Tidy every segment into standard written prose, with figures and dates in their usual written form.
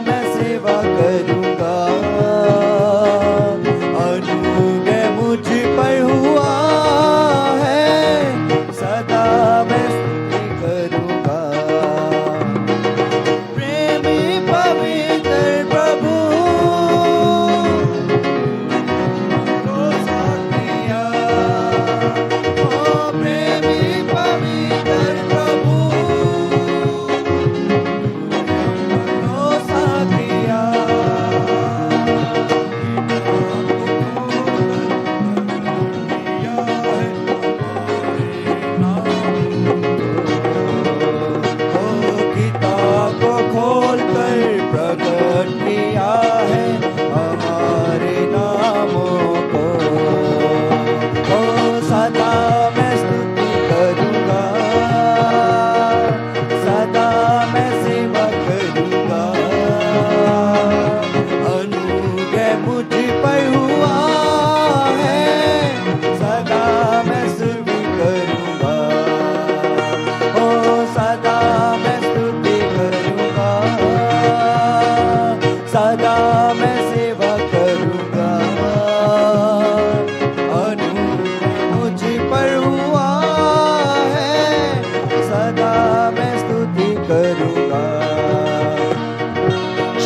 मैं सेवा करूँगा। अनुग्रह मुझ पर हुआ है, सदा मैं स्तुति करूँगा। प्रेमी पवित्र प्रभु भरोसा किया। ओ प्रेमी पवित्र प्रभु भरोसा किया। किताब को खोलकर प्रकट किया है हमारे नामों को। ओ सदा मैं स्तुति करूँगा, सदा मैं सेवा करूँगा। अनुग्रह मुझ पर हुआ है, सदा मैं स्तुति करूँगा। ओ सदा मैं स्तुति करूँगा, सदा मैं सेवा करूँगा। अनुग्रह मुझ पर हुआ है, सदा मैं स्तुति करूँगा।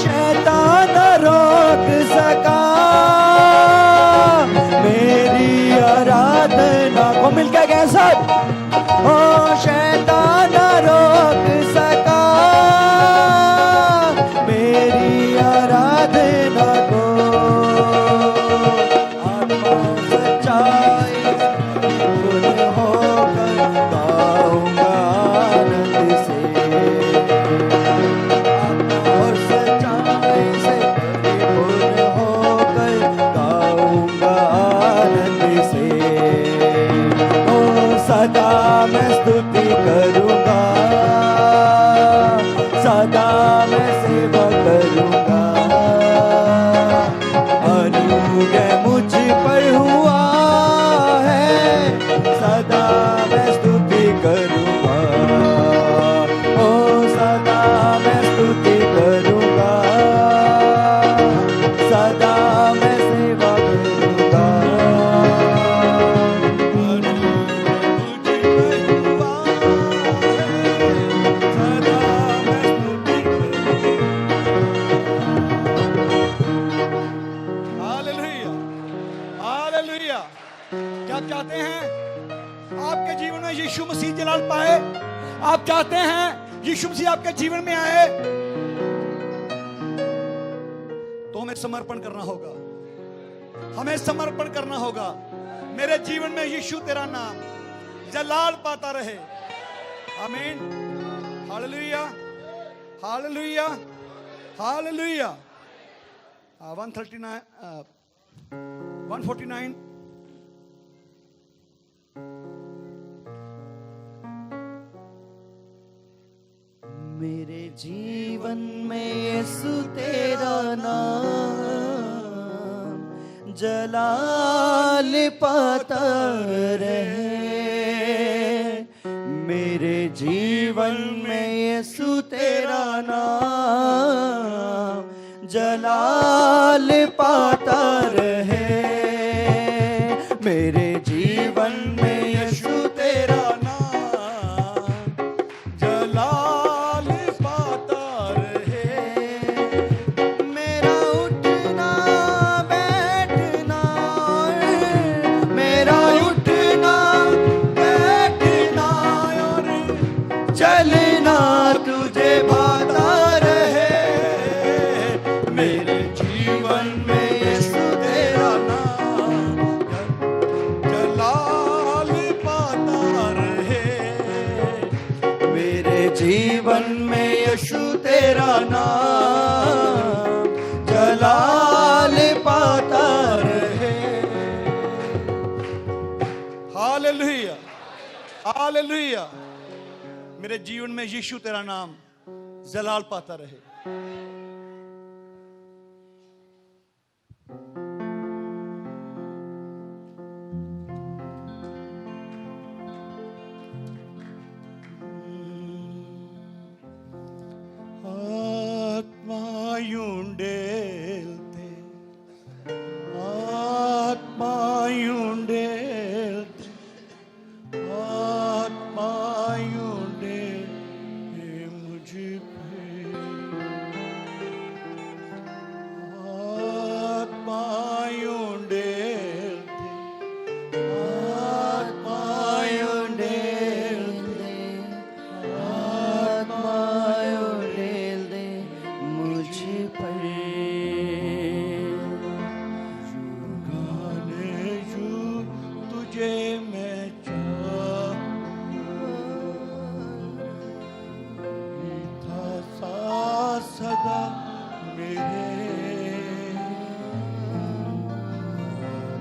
शैतान रोक सका मेरी आराधना को। मिलकर कैसा ओ शैतान रोक सका मेरी आराधना को। आत्मा सच्चाई पूर्ण होकर गाऊंगा आनंद से। आत्मा और सच्चाई से परिपूर्ण होकर गाऊंगा आनंद से। ओ सदा मैं स्तुति करूँगा, सदा मैं सेवा करूँगा। अनुग्रह मुझ पर हुआ है, सदा मैं स्तुति करूँगा। ओ सदा मैं स्तुति करूँगा, सदा मैं सेवा करूँगा। Hallelujah, hallelujah. क्या चाहते हैं आपके जीवन में यीशु मसीह जलाल पाए? आप चाहते हैं यीशु मसीह आपके जीवन में आए? तो हमें समर्पण करना होगा, हमें समर्पण करना होगा। मेरे जीवन में यीशु तेरा नाम जलाल पाता रहे। आमीन। Hallelujah, hallelujah, hallelujah. 149 149 मेरे जीवन में यीशु तेरा नाम जलाल पाता रहे। मेरे जीवन में यीशु तेरा नाम जलाल पाता रहे। मेरे जीवन में यीशु तेरा नाम जलाल पाता रहे। मेरा उठना बैठना, मेरा उठना बैठना और चलना तुझे भाता रहे। मेरे जीवन में यीशु तेरा नाम जलाल पाता रहे। मेरे जीवन में यीशु तेरा नाम जलाल पाता रहे। Hallelujah, hallelujah. मेरे जीवन में यीशु तेरा नाम जलाल पाता रहे। आत्मा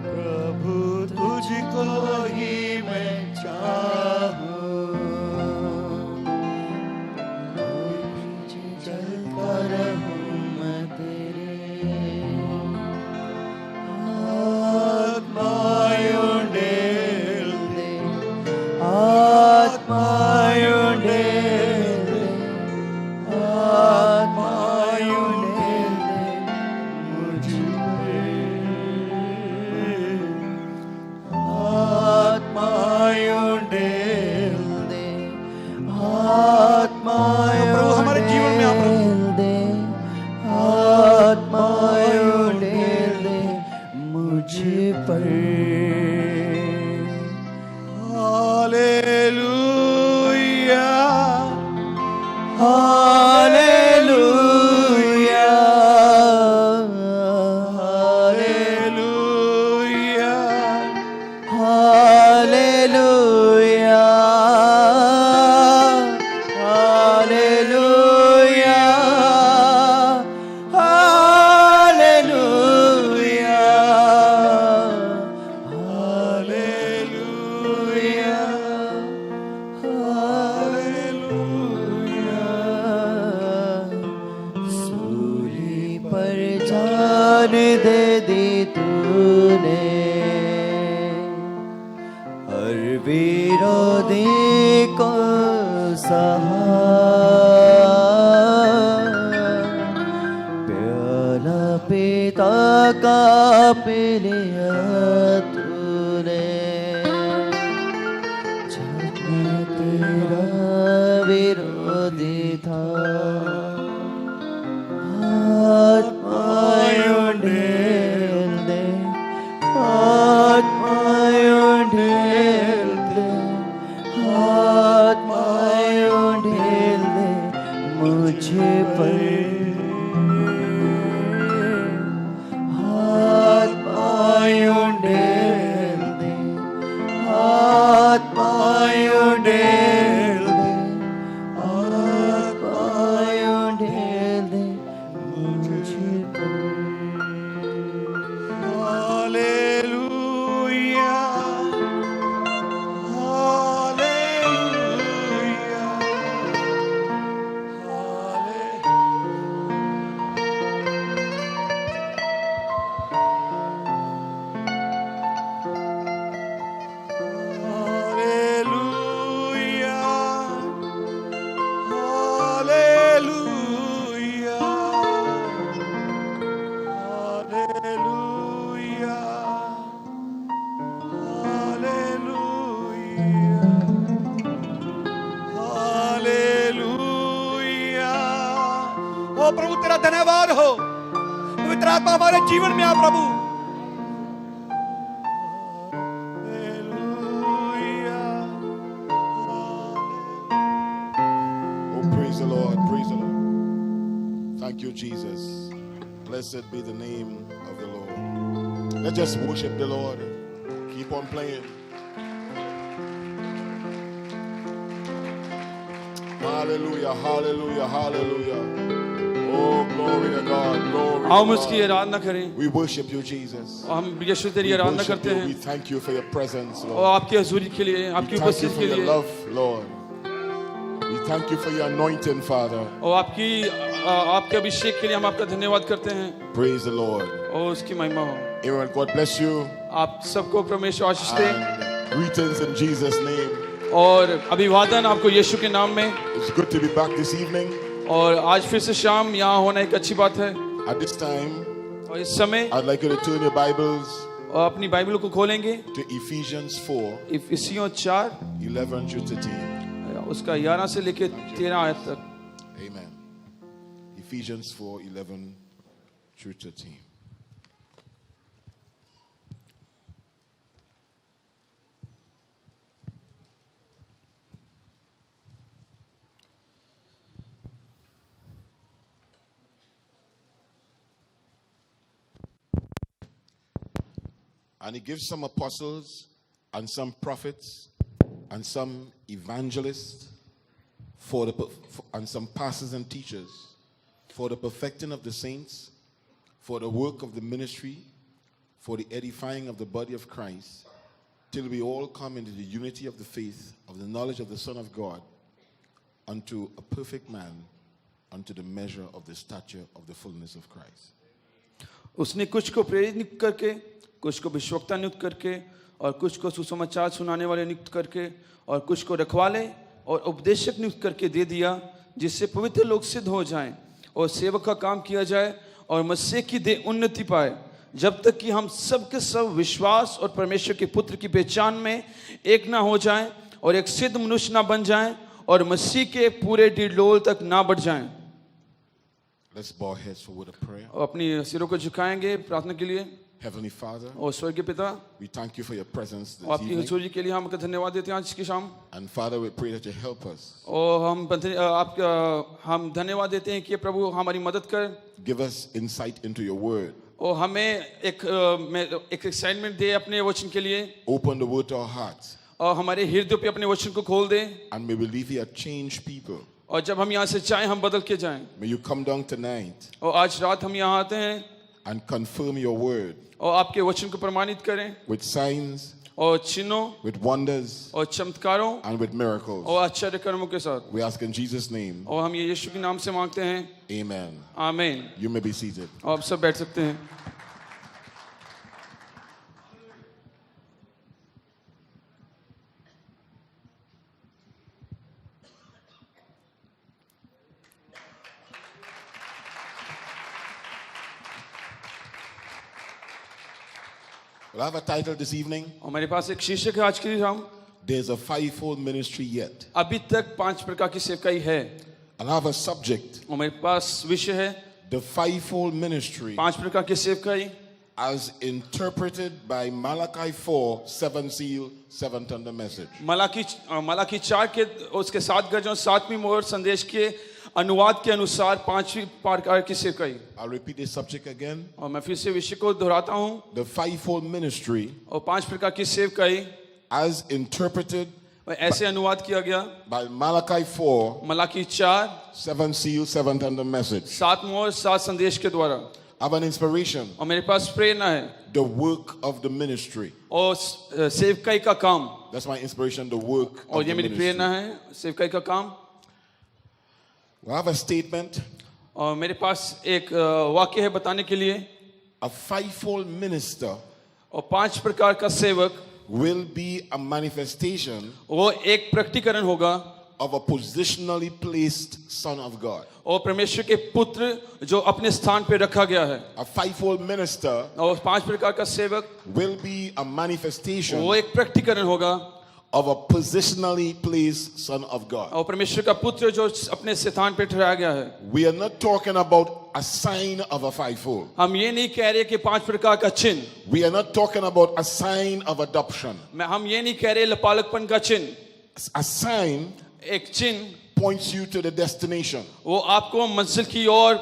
प्रभु तुझको ही मैं चाहूं, चलता रहूं मैं तेरे आत्मायों डेल दे, आत्मायों डेल दे, आत्मायों डेल दे मुझ पे, आत्मायों डेल दे, आत्मायों प्रभु हमारे जीवन में आप डेल दे, आत्मायों डेल दे मुझ पर। Hallelujah, hallelujah, hallelujah, hallelujah, hallelujah, hallelujah, hallelujah, hallelujah. सूली पर जान दे दी तूने, हर विरोधी को सहा, प्याला पिता का पी लिया तूने, जब मैं तेरा विरोधी था, आत्मायों डेल दे, आत्मायों डेल दे, आत्मायों डेल दे मुझ पर, आत्मायों डेल दे, आत्मायों डेल दे, आत्मायों डेल दे मुझ पर। Hallelujah, hallelujah, hallelujah, hallelujah, hallelujah, hallelujah. ओ प्रभु तेरा धन्यवाद हो, पवित्र आत्मा हमारे जीवन में आ प्रभु। Oh, praise the Lord, praise the Lord. Thank you, Jesus. Blessed be the name of the Lord. Let's just worship the Lord. Keep on playing. Hallelujah, hallelujah, hallelujah. Oh, glory to God, glory आओ to उसकी God. आराधना करें। We worship you, Jesus. और हम यीशु तेरी We Aradhana worship करते you. हैं We thank you for your presence, और Lord. आपकी हजूरी के लिए, आपकी We thank you उपस्थिति for के your लिए love, Lord. We thank you for your anointing, Father. और आपके अभिषेक के लिए हम आपका धन्यवाद करते हैं Praise the Lord. और उसकी महिमा हो। Amen. God bless you. आप सबको परमेश्वर आशीष दे And greetings in Jesus' name. और अभिवादन आपको यीशु के नाम में। It's good to be back this evening. और आज फिर से शाम यहाँ होना एक अच्छी बात है। At this time, और इस समय I'd like you to turn your Bibles और अपनी बाइबल को खोलेंगे to Ephesians 4, इफिसियों 4 11 through 13. उसका 11 से लेके 13 आयत तक। Amen. Ephesians 4, 11 through 13. And he gives some apostles and some prophets and some evangelists and some pastors and teachers for the perfecting of the saints, for the work of the ministry, for the edifying of the body of Christ, till we all come into the unity of the faith, of the knowledge of the Son of God, unto a perfect man, unto the measure of the stature of the fullness of Christ. उसने कुछ को प्रेरित नियुक्त करके, कुछ को भविष्यवक्ता नियुक्त करके, और कुछ को सुसमाचार सुनाने वाले नियुक्त करके, और कुछ को रखवाले और उपदेशक नियुक्त करके दे दिया, जिससे पवित्र लोग सिद्ध हो जाएं और सेवक का काम किया जाए और मसीह की देह उन्नति पाए, जब तक कि हम सब के सब विश्वास और परमेश्वर के पुत्र की पहचान में एक ना हो जाएं और एक सिद्ध मनुष्य ना बन जाएं और मसीह के पूरे डिडोल तक ना बढ़ जाएं। Let's bow our heads for a word of prayer. और अपनी सिरों को झुकाएंगे प्रार्थना के लिए। Heavenly Father, और स्वर्गीय पिता, we thank you for your presence और this आपकी evening. हुजूरी के लिए हम आपका धन्यवाद देते हैं आज की शाम। And Father, we pray that you help us. और हम धन्यवाद देते हैं कि प्रभु हमारी मदद कर, Give us insight into your word. और हमें एक एक्साइटमेंट दे अपने वचन के लिए, Open the word to our hearts. और हमारे हृदय पे अपने वचन को खोल दे, And may we leave here changed people. और जब हम यहाँ से जाएं हम बदल के जाएं। May you come down tonight और आज रात हम यहाँ आते हैं and confirm your word और आपके वचन को प्रमाणित करें, with signs, और चिन्हों with wonders, और चमत्कारों and with miracles. और आश्चर्य कर्मों के साथ। We ask in Jesus' name. और हम ये यीशु के नाम से मांगते हैं, Amen. आमीन। You may be seated. और आप सब बैठ सकते हैं। Well, I have a title this evening. और मेरे पास एक शीर्षक है आज की शाम, There's a fivefold ministry yet. अभी तक 5 प्रकार की सेवकाई है। And I have a subject. और मेरे पास विषय है The fivefold ministry 5 प्रकार की सेवकाई, as interpreted by Malachi 4, 7 seal, 7 thunder message. Malachi 4 के उसके 7 गजों 7वीं मोहर संदेश के अनुवाद के अनुसार 5वीं प्रकार की सेवकाई। I'll repeat this subject again. और मैं फिर से विषय को दोहराता हूँ, The fivefold ministry और 5 प्रकार की सेवकाई as interpreted और ऐसे अनुवाद किया गया by Malachi 4, Malachi 4, 7 seal, 7 thunder message. 7 मोहर 7 संदेश के द्वारा। I have an inspiration. और मेरे पास प्रेरणा है, The work of the ministry. और सेवकाई का काम, That's my inspiration, the work और of ये the मेरी ministry. प्रेरणा है, सेवकाई का काम। We have a statement. और मेरे पास एक वाक्य है बताने के लिए, A fivefold minister और 5 प्रकार का सेवक will be a manifestation वो एक प्रकटीकरण होगा of a positionally placed son of God. और परमेश्वर के पुत्र जो अपने स्थान पे रखा गया है। A fivefold minister और 5 प्रकार का सेवक will be a manifestation वो एक प्रकटीकरण होगा of a positionally placed son of God. और परमेश्वर का पुत्र जो अपने स्थान पे ठहराया गया है। We are not talking about a sign of a fivefold. हम ये नहीं कह रहे कि 5 प्रकार का चिन्ह, We are not talking about a sign of adoption. हम ये नहीं कह रहे लपालकपन का चिन्ह। A sign एक चिन्ह points you to the destination. वो आपको मंजिल की ओर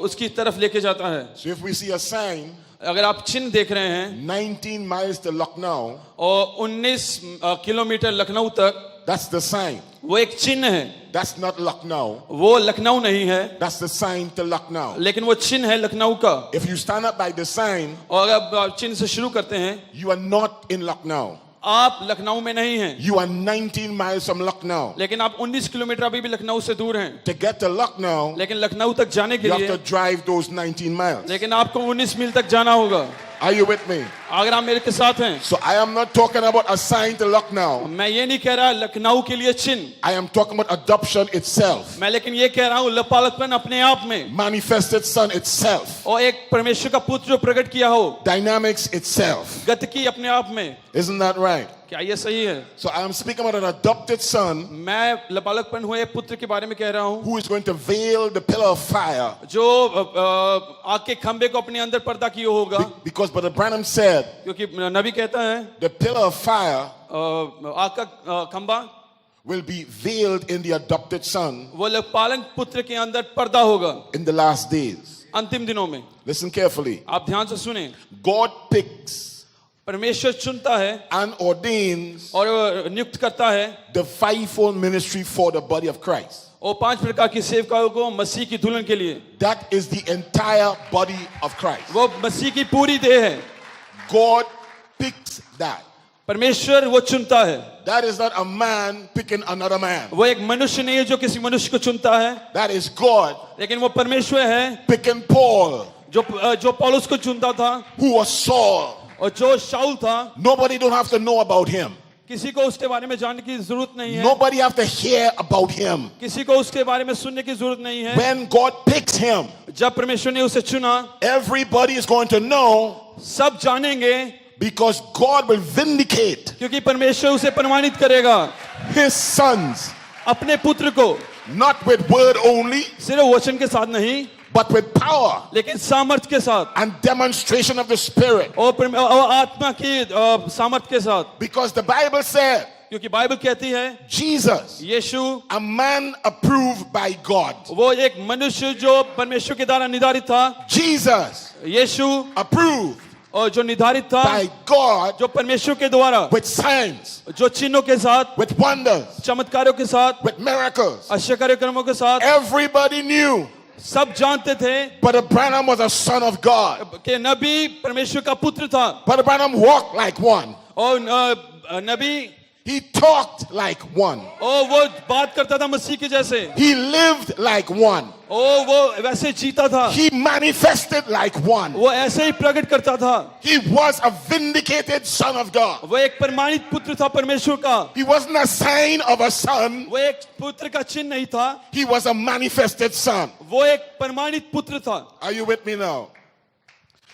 उसकी तरफ लेके जाता है। So if we see a sign, अगर आप चिन्ह देख रहे हैं 19 miles to Lucknow, और 19 किलोमीटर लखनऊ तक, that's the sign. वो एक चिन्ह है, That's not Lucknow. वो लखनऊ नहीं है, That's the sign to Lucknow. लेकिन वो चिन्ह है लखनऊ का। If you stand up by the sign, और अगर आप चिन्ह से शुरू करते हैं, you are not in Lucknow. आप लखनऊ में नहीं हैं, You are 19 miles from Lucknow. लेकिन आप 19 किलोमीटर अभी भी लखनऊ से दूर हैं। To get to Lucknow, लेकिन लखनऊ तक जाने के you have लिए, to drive those 19 miles. लेकिन आपको 19 मील तक जाना होगा। Are you with me? अगर आप मेरे के साथ हैं, So I am not talking about a sign to Lucknow. मैं ये नहीं कह रहा लखनऊ के लिए चिन्ह, I am talking about adoption itself. मैं लेकिन ये कह रहा हूँ लपालकपन अपने आप में, Manifested son itself. और एक परमेश्वर का पुत्र जो प्रकट किया हो, Dynamics itself. गतिकी अपने आप में। Isn't that right? क्या ये सही है? So I am speaking about an adopted son मैं लपालकपन हुए पुत्र के बारे में कह रहा हूँ, who is going to veil the pillar of fire. जो आग के खंबे को अपने अंदर पर्दा किए होगा। Because Brother Branham said, क्योंकि नबी कहता है the pillar of fire आग का खंबा will be veiled in the adopted son वो लपालक पुत्र के अंदर पर्दा होगा in the last days. अंतिम दिनों में। Listen carefully. आप ध्यान से सुने, God picks परमेश्वर चुनता है and ordains और नियुक्त करता है the fivefold ministry for the body of Christ. और 5 प्रकार की सेवकाओं को मसीह की दुल्हन के लिए, That is the entire body of Christ. वो मसीह की पूरी देह है। God picks that. परमेश्वर वो चुनता है, That is not a man picking another man. वो एक मनुष्य नहीं है जो किसी मनुष्य को चुनता है, That is God लेकिन वो परमेश्वर है picking Paul, जो पौलुस को चुनता था who was Saul. और जो शाऊल था। Nobody don't have to know about him. किसी को उसके बारे में जानने की जरूरत नहीं है, Nobody have to hear about him. किसी को उसके बारे में सुनने की जरूरत नहीं है। When God picks him, जब परमेश्वर ने उसे चुना, everybody is going to know सब जानेंगे, because God will vindicate क्योंकि परमेश्वर उसे प्रमाणित करेगा his sons, अपने पुत्र को, not with word only, सिर्फ वचन के साथ नहीं, but with power लेकिन सामर्थ के साथ and demonstration of the Spirit. और आत्मा की सामर्थ के साथ। Because the Bible said, क्योंकि बाइबल कहती है Jesus, Yeshu a man approved by God. वो एक मनुष्य जो परमेश्वर के द्वारा निर्धारित था, Jesus, यीशु approved और जो निर्धारित था by God जो परमेश्वर के द्वारा, with signs, जो चिन्हों के साथ, with wonders, चमत्कारों के साथ, with miracles. आश्चर्य कर्मों के साथ, Everybody knew सब जानते थे Brother Branham was a son of God. कि नबी परमेश्वर का पुत्र था। Brother Branham walked like one. और नबी He talked like one. और वो बात करता था मसीह के जैसे, He lived like one. और वो वैसे जीता था, He manifested like one. वो ऐसे ही प्रकट करता था। He was a vindicated son of God. वो एक प्रमाणित पुत्र था परमेश्वर का, He wasn't a sign of a son. वो एक पुत्र का चिन्ह नहीं था, He was a manifested son. वो एक प्रमाणित पुत्र था। Are you with me now?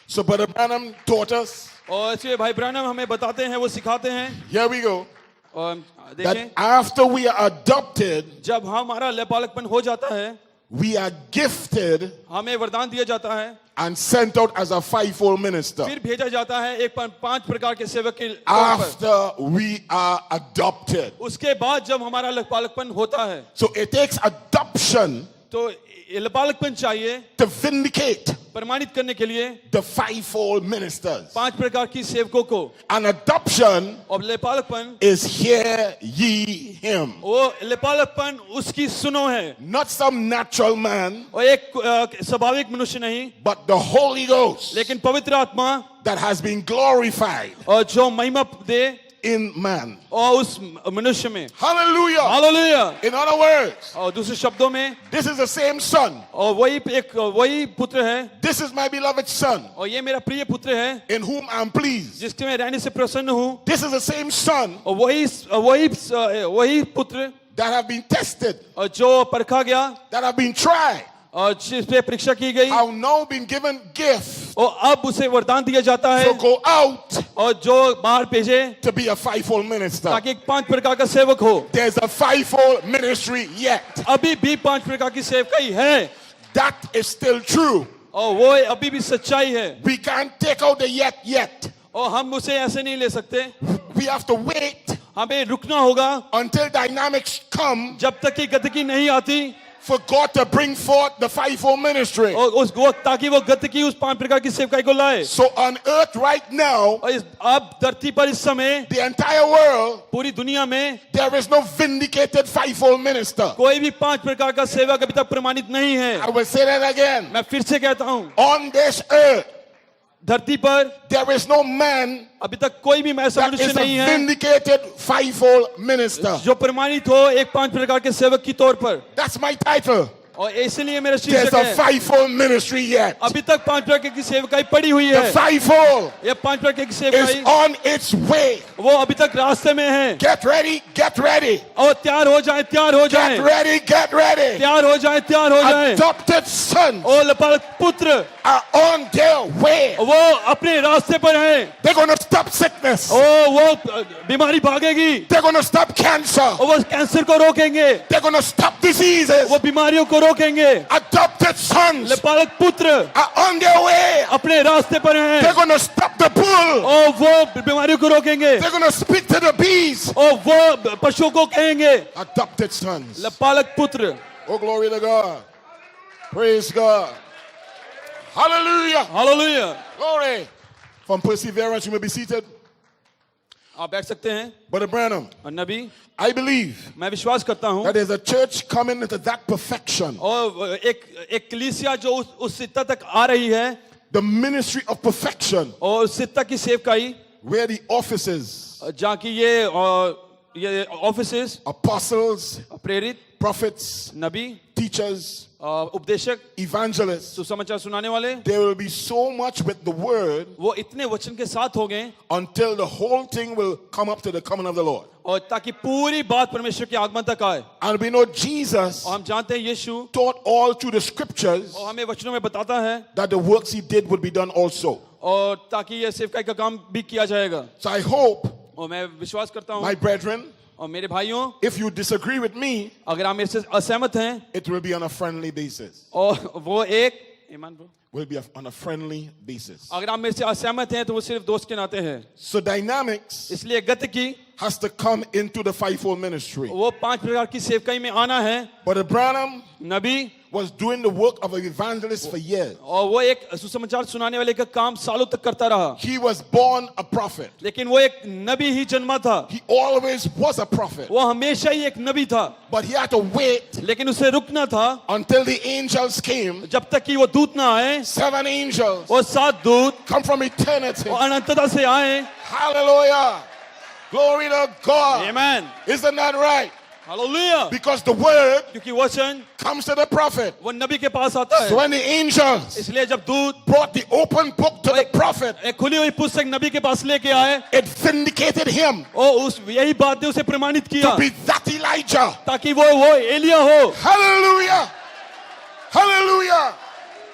So Brother Branham taught us. और इसलिए भाई ब्रानम हमें बताते हैं, वो सिखाते हैं। Here we go. और देखें, That after we are adopted, जब हमारा लेपालकपन हो जाता है, we are gifted हमें वरदान दिया जाता है, and sent out as a fivefold minister. फिर भेजा जाता है एक 5 प्रकार के सेवक के तौर पर। After we are adopted. उसके बाद जब हमारा लेपालकपन होता है, So it takes adoption तो लेपालकपन चाहिए to vindicate प्रमाणित करने के लिए the fivefold ministers. 5 प्रकार की सेवकों को। And adoption और लेपालकपन, is hear ye him. वो लेपालकपन उसकी सुनो है, Not some natural man, और एक स्वाभाविक मनुष्य नहीं, but the Holy Ghost लेकिन पवित्र आत्मा that has been glorified और जो महिमा दे in man. और उस मनुष्य में। Hallelujah. Hallelujah. In other words, और दूसरे शब्दों में, this is the same son. और वही पुत्र है, This is my beloved son और ये मेरा प्रिय पुत्र है in whom I'm pleased. जिसके मैं रहने से प्रसन्न हूँ। This is the same son और वही पुत्र that have been tested, और जो परखा गया that have been tried, और जिस पे परीक्षा की गई, have now been given gift. और अब उसे वरदान दिया जाता है So go out और जो बाहर भेजे to be a fivefold minister. ताकि एक 5 प्रकार का सेवक हो। There's a fivefold ministry yet. अभी भी 5 प्रकार की सेवकाई है, That is still true. और वो अभी भी सच्चाई है, We can't take out the yet. और हम उसे ऐसे नहीं ले सकते। We have to wait हमें रुकना होगा until dynamics come जब तक कि गतिकी नहीं आती, for God to bring forth the fivefold ministry. और उस वो ताकि वो गतिकी उस 5 प्रकार की सेवकाई को लाए। So on earth right now, और अब धरती पर इस समय the entire world, पूरी दुनिया में there is no vindicated fivefold minister. कोई भी 5 प्रकार का सेवक अभी तक प्रमाणित नहीं है। I will say that again. मैं फिर से कहता हूँ, On this earth, धरती पर there is no man अभी तक कोई भी ऐसा that मनुष्य is a नहीं है vindicated fivefold minister. जो प्रमाणित हो एक 5 प्रकार के सेवक की तौर पर। That's my title. और इसलिए मेरा There's शीर्षक a है, fivefold ministry yet. अभी तक 5 प्रकार की सेवकाई पड़ी हुई The है। fivefold ये 5 प्रकार की is सेवकाई on its way. वो अभी तक रास्ते में है। Get ready, get ready. और तैयार हो जाए, तैयार हो Get जाए, ready, get ready. तैयार हो जाए, तैयार हो जाए। Adopted sons और लेपालक पुत्र are on their way. वो अपने रास्ते पर हैं। They're going to stop sickness. वो बीमारी भागेगी, They're going to stop cancer. और वो कैंसर को रोकेंगे, They're going to stop diseases. वो बीमारियों को रोकेंगे। Adopted sons लेपालक पुत्र are on their way. अपने रास्ते पर हैं, They're going to stop the bull. और वो बीमारियों को रोकेंगे, They're going to speak to the bees. और वो पशुओं को कहेंगे। Adopted sons. लेपालक पुत्र। Oh, glory to God. Praise God. Hallelujah. Hallelujah. Glory. From perseverance, you may be seated. आप बैठ सकते हैं। Brother Branham, और नबी, I believe मैं विश्वास करता हूँ that there's a church coming into that perfection, और एक कलीसिया जो उस सिद्धा तक आ रही है, the ministry of perfection, और उस सिद्धा की सेवकाई, where the offices, जहाँ की ये ऑफिसेस, apostles, प्रेरित, prophets, नबी, teachers, उपदेशक, evangelists, सुसमाचार सुनाने वाले, there will be so much with the word वो इतने वचन के साथ हो गए until the whole thing will come up to the coming of the Lord. और ताकि पूरी बात परमेश्वर के आगमन तक आए। And we know Jesus और हम जानते हैं यीशु, taught all through the scriptures और हमें वचनों में बताता है, that the works he did would be done also. और ताकि ये सेवकाई का काम भी किया जाएगा। So I hope, और मैं विश्वास करता हूँ, my brethren, और मेरे भाइयों, if you disagree with me, अगर आप मेरे से असहमत हैं, it will be on a friendly basis. और वो एक ईमान bro, Will be on a friendly basis. अगर आप मेरे से असहमत हैं तो वो सिर्फ दोस्त के नाते हैं। So dynamics इसलिए गति की has to come into the fivefold ministry. वो 5 प्रकार की सेवकाई में आना है। But Branham Nabi was doing the work of an evangelist for years. और वो एक सुसमाचार सुनाने वाले का काम सालों तक करता रहा, He was born a prophet. लेकिन वो एक नबी ही जन्मा था। He always was a prophet. वो हमेशा ही एक नबी था, But he had to wait लेकिन उसे रुकना था until the angels came. जब तक कि वो दूत ना आए, 7 angels और 7 दूत come from eternity. और अनंतता से आए। Hallelujah. Glory to God. आमीन, Isn't that right? Hallelujah. Because the word क्योंकि वचन comes to the prophet. वो नबी के पास आता So है, when the angels इसलिए जब दूत brought the open book to the prophet, एक खुली हुई पुस्तक नबी के पास लेके आए, it vindicated him और उस यही बात ने उसे प्रमाणित किया to be that Elijah. ताकि वो एलिया हो। Hallelujah. Hallelujah.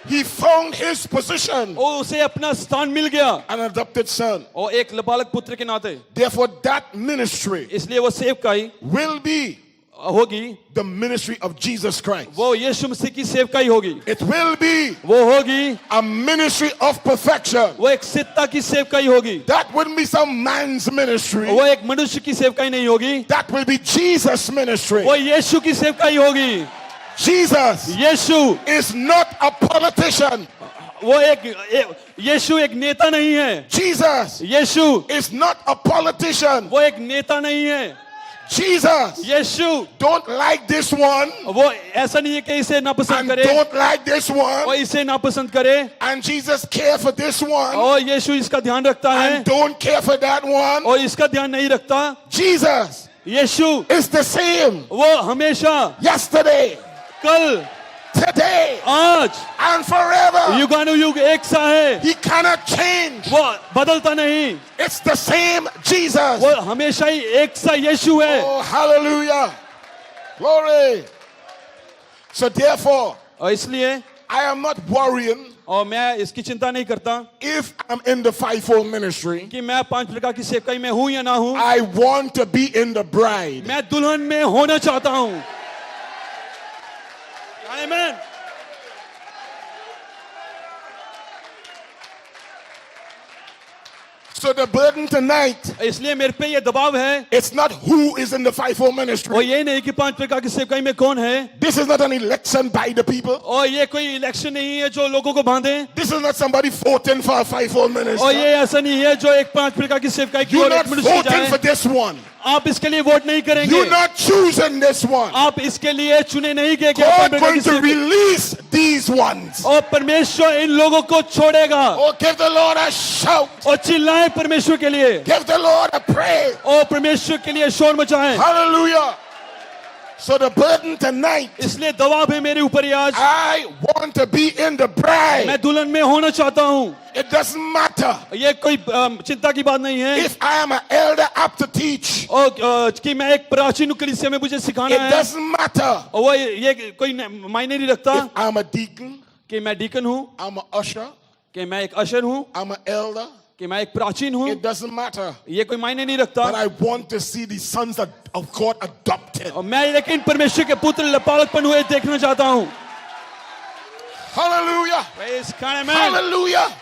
He found his position, और उसे अपना स्थान मिल गया, an adopted son. और एक लबालक पुत्र के नाते। Therefore, that ministry इसलिए वो सेवकाई will be होगी, the ministry of Jesus Christ. वो यीशु मसीह की सेवकाई होगी, It will be वो होगी a ministry of perfection. वो एक सिद्धा की सेवकाई होगी। That wouldn't be some man's ministry. वो एक मनुष्य की सेवकाई नहीं होगी, That will be Jesus' ministry. वो यीशु की सेवकाई होगी। Jesus Yeshu is not a politician. वो यीशु एक नेता नहीं है। Jesus Yeshu is not a politician. वो एक नेता नहीं है। Jesus Yeshu don't like this one वो ऐसा नहीं है कि इसे नापसंद and करे, don't like this वो one, इसे नापसंद करे, and Jesus care for this one और यीशु इसका ध्यान रखता है and don't care for that one. और इसका ध्यान नहीं रखता। Jesus Yeshu is the same वो हमेशा, yesterday, कल, today, आज, and forever. युगानुयुग एक सा है, He cannot change. वो बदलता नहीं, It's the same Jesus. वो हमेशा ही एक सा यीशु है। Oh, hallelujah. Glory. So therefore, और इसलिए I am not worrying और मैं इसकी चिंता नहीं करता if I'm in the fivefold ministry. कि मैं 5 प्रकार की सेवकाई में हूं या ना हूं, I want to be in the bride. मैं दुल्हन में होना चाहता हूं। आमीन। So the burden tonight, इसलिए मेरे पे ये दबाव है, it's not who is in the fivefold ministry. और ये नहीं कि 5 प्रकार की सेवकाई में कौन है, This is not an election by the people. और ये कोई इलेक्शन नहीं है जो लोगों को बांधे, This is not somebody voting for a fivefold और ministry. ये ऐसा नहीं है जो एक 5 प्रकार की सेवकाई की You're ओर not एक मनुष्य voting for जाए। this one. आप इसके लिए वोट नहीं करेंगे, You're not choosing this one. आप इसके लिए चुने नहीं गए कि आप 5 God प्रकार की going to सेवकाई, release these ones. और परमेश्वर इन लोगों को छोड़ेगा। Oh, give the Lord a shout. और चिल्लाएं परमेश्वर के लिए, Give the Lord a praise. और परमेश्वर के लिए शोर मचाएं। Hallelujah. So the burden tonight, इसलिए दबाव है मेरे ऊपर ही आज, I want to be in the मैं bride. दुल्हन में होना चाहता हूँ। It doesn't matter ये कोई चिंता की बात नहीं है, if I am an elder up to teach. और कि मैं एक प्राचीन कलीसिया में मुझे सिखाना It है, doesn't matter और वो ये कोई मायने नहीं रखता if I'm a deacon, कि मैं डीकन हूँ, I'm an usher, कि मैं एक अशर हूँ, I'm an elder. कि मैं एक प्राचीन हूँ, It doesn't matter. ये कोई मायने नहीं But रखता। I want to see the sons of God adopted. और मैं लेकिन परमेश्वर के पुत्र लपालकपन हुए देखना चाहता हूँ। Hallelujah. Praise God, amen। Hallelujah.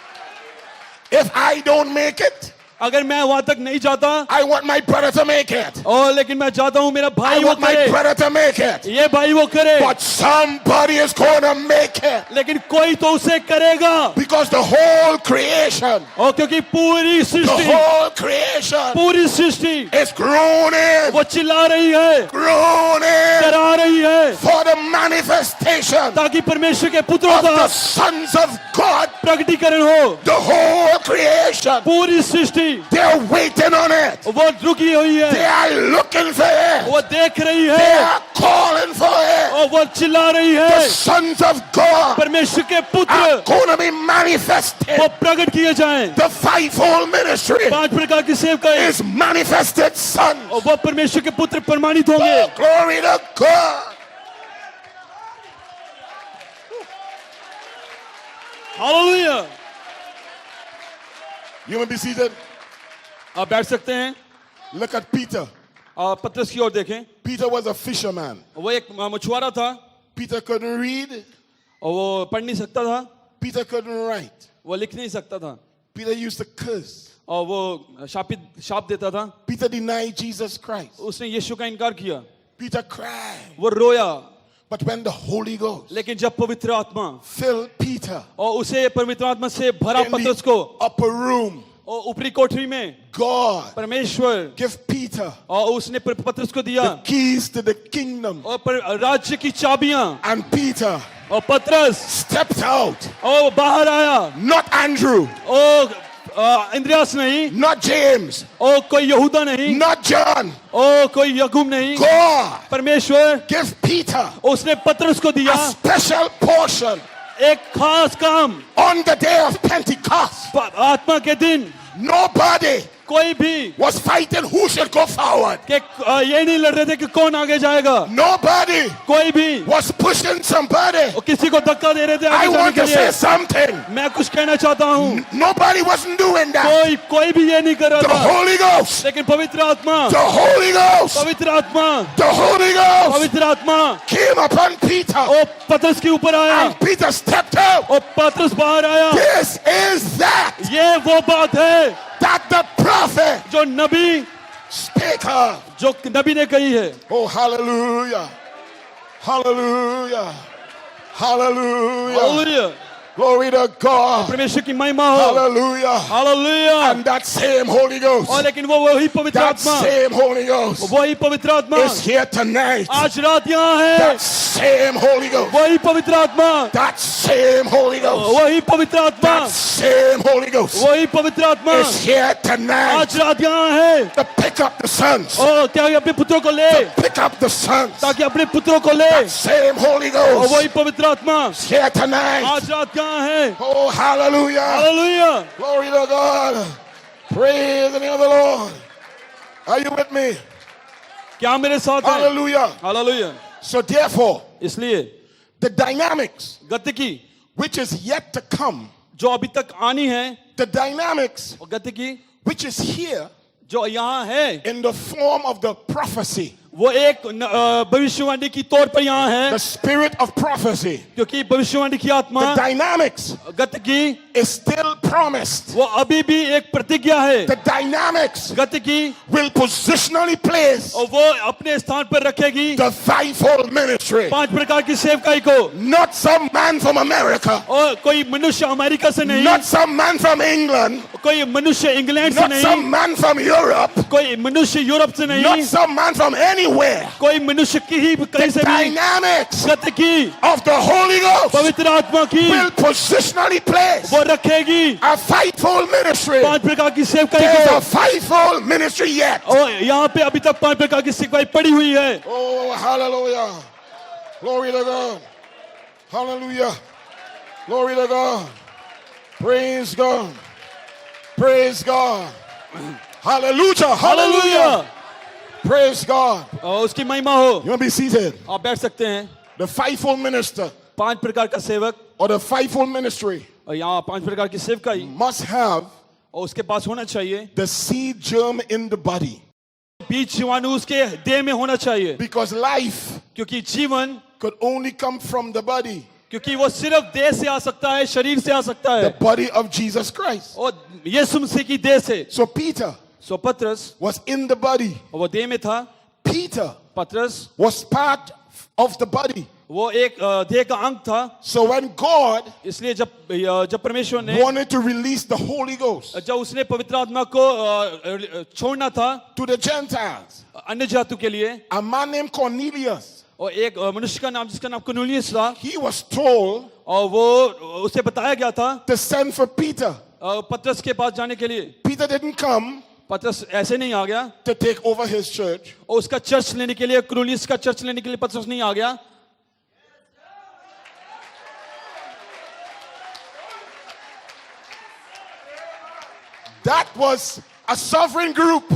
If I don't make it, अगर मैं वहां तक नहीं जाता, I want my brother to make it. और लेकिन मैं चाहता हूँ मेरा I भाई वो want my करे, brother to make it. ये भाई वो करे, But somebody is going to make it. लेकिन कोई तो उसे करेगा, Because the whole creation, और क्योंकि पूरी the सृष्टि, whole creation पूरी सृष्टि is groaning, वो चिल्ला रही है, groaning डरा रही है, for the manifestation ताकि परमेश्वर के पुत्रों of का the sons of God. प्रकटीकरण हो। The whole creation, पूरी सृष्टि they're waiting on it. वो रुकी हुई They है, are looking for it. वो देख रही They है, are calling for it. और वो चिल्ला रही The है, sons of God परमेश्वर के are पुत्र going to be manifested. वो प्रकट किए जाएं। The fivefold ministry 5 प्रकार की सेवकाई, is manifested sons. और वो परमेश्वर के पुत्र प्रमाणित होंगे। Oh, glory to God. Hallelujah. You may be seated. आप बैठ सकते हैं। Look at Peter. आप पत्रस की ओर देखें। Peter was a fisherman. वो एक मछुआरा था, Peter couldn't read. और वो पढ़ नहीं सकता था, Peter couldn't write. वो लिख नहीं सकता था, Peter used to curse. और वो शाप देता था। Peter denied Jesus Christ. उसने यीशु का इनकार किया, Peter cried. वो रोया। But when the Holy Ghost लेकिन जब पवित्र आत्मा filled Peter और उसे पवित्र आत्मा से भरा in पत्रस the को, upper room, और ऊपरी कोठरी में God परमेश्वर, gave Peter और उसने पत्रस को दिया, the keys to the kingdom. और राज्य की चाबियां, And Peter और पत्रस, stepped out. और बाहर आया। Not Andrew, और इंद्रियास नहीं, not James, और कोई यहूदा नहीं, not John. और कोई यकूब नहीं, God परमेश्वर gave Peter उसने पत्रस को दिया a special portion एक खास काम। on the day of Pentecost. आत्मा के दिन Nobody कोई भी was fighting who should go forward. कि ये नहीं लड़ रहे थे कि कौन आगे जाएगा, Nobody कोई भी was pushing somebody. और किसी को धक्का दे रहे थे I आगे जाने want के to say लिए। something. मैं कुछ कहना चाहता हूँ, Nobody wasn't doing that. कोई भी ये नहीं कर The रहा था, Holy Ghost, लेकिन पवित्र आत्मा, the Holy Ghost, पवित्र आत्मा, the Holy Ghost पवित्र आत्मा came upon Peter. और पत्रस के ऊपर आया, And Peter stepped out. और पत्रस बाहर आया। This is that ये वो बात है that the prophet जो नबी, spake of. जो नबी ने कही है। Oh, hallelujah. Hallelujah. Hallelujah. Hallelujah, Glory to God. परमेश्वर की महिमा हो। Hallelujah. Hallelujah. And that same Holy Ghost, और लेकिन वो वही पवित्र that आत्मा, same Holy Ghost वही पवित्र आत्मा is here tonight. आज रात यहाँ है। That same Holy Ghost, वही पवित्र आत्मा, that same Holy Ghost, वही पवित्र आत्मा, that same Holy Ghost वही पवित्र आत्मा is here tonight आज रात यहाँ है। to pick up the sons. और क्या अपने पुत्रों को ले, Pick up the sons. ताकि अपने पुत्रों को ले, That same Holy और Ghost वही पवित्र आत्मा is here tonight. आज रात यहाँ है। Oh, hallelujah. Hallelujah, Glory to God. Praise the name of the Lord. Are you with me? क्या मेरे साथ है? Hallelujah. हालेलुया। So therefore, इसलिए the dynamics गतिकी which is yet to come, जो अभी तक आनी है, the dynamics और गतिकी which is here जो यहाँ है, in the form of the prophecy, वो एक भविष्यवाणी की तौर पर यहाँ है, the spirit of prophecy, क्योंकि भविष्यवाणी की आत्मा, the dynamics गतिकी is still promised. वो अभी भी एक प्रतिज्ञा है। The dynamics गतिकी will positionally place और वो अपने स्थान पर रखेगी the fivefold ministry. 5 प्रकार की सेवकाई को। Not some man from America, और कोई मनुष्य अमेरिका से नहीं, not some man from England, कोई मनुष्य इंग्लैंड से not नहीं, some man from Europe, कोई मनुष्य यूरोप से not नहीं, some man from anywhere. कोई मनुष्य की ही कहीं से The भी। dynamics गतिकी of the Holy Ghost पवित्र आत्मा की will positionally place वो रखेगी a fivefold ministry. 5 प्रकार की सेवकाई There's को। a fivefold ministry yet. और यहाँ पे अभी तक 5 प्रकार की सेवकाई पड़ी हुई है। Oh, hallelujah. Glory to God. Hallelujah. Glory to God. Praise God. Praise God. Hallelujah. Hallelujah. Praise God. और उसकी महिमा हो। You want to be seated? आप बैठ सकते हैं। The fivefold minister 5 प्रकार का सेवक, or the fivefold ministry और यहाँ 5 प्रकार की सेवकाई, must have और उसके पास होना चाहिए the seed germ in the body, बीज जीवाणु उसके देह में होना चाहिए, because life क्योंकि जीवन could only come from the body क्योंकि वो सिर्फ देह से आ सकता है, शरीर से आ सकता the है, body of Jesus Christ. और यीशु मसीह की देह से। So Peter सो पतरस, was in the body. वो देह में था। Peter पतरस was part of the body. वो एक देह का अंग था। So when God इसलिए जब परमेश्वर ने, wanted to release the Holy Ghost जब उसने पवित्र आत्मा को छोड़ना था to the Gentiles, अन्य जातियों के लिए, a man named Cornelius, और एक मनुष्य का नाम जिसका नाम कुरनेलियुस था, he was told और वो उसे बताया गया था to send for Peter. पतरस के पास जाने के लिए। Peter didn't come पतरस ऐसे नहीं आ गया, to take over his church. और उसका चर्च लेने के लिए, कुरनेलियुस का चर्च लेने के लिए पतरस नहीं आ गया। That was a sovereign group,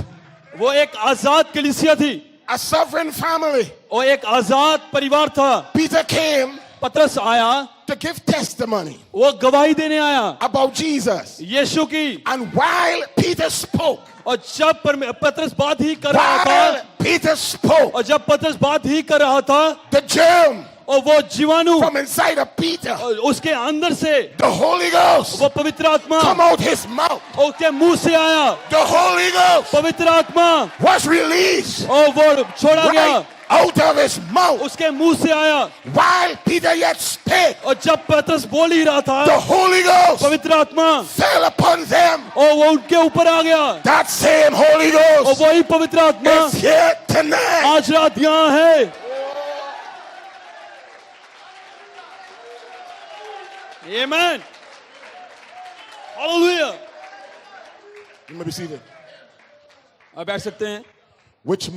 वो एक आजाद कलीसिया थी, a sovereign family. और एक आजाद परिवार था। Peter came पतरस आया, to give testimony वो गवाही देने आया about Jesus. यीशु की। And while Peter spoke, और जब पतरस बात ही कर रहा था, while Peter spoke, और जब पतरस बात ही कर रहा था, the germ और वो जीवाणु from inside of Peter, और उसके अंदर से the Holy Ghost, वो पवित्र आत्मा come out his mouth. और उसके मुंह से आया, The Holy Ghost पवित्र आत्मा, was released और वो छोड़ा गया, right out of his mouth. उसके मुंह से आया। While Peter yet spake, और जब पतरस बोल ही रहा था, the Holy Ghost पवित्र आत्मा fell upon them. और वो उनके ऊपर आ गया। That same Holy और Ghost वही पवित्र आत्मा is here tonight. आज रात यहाँ है। Amen. Hallelujah. You may be seated. आप बैठ सकते हैं। Which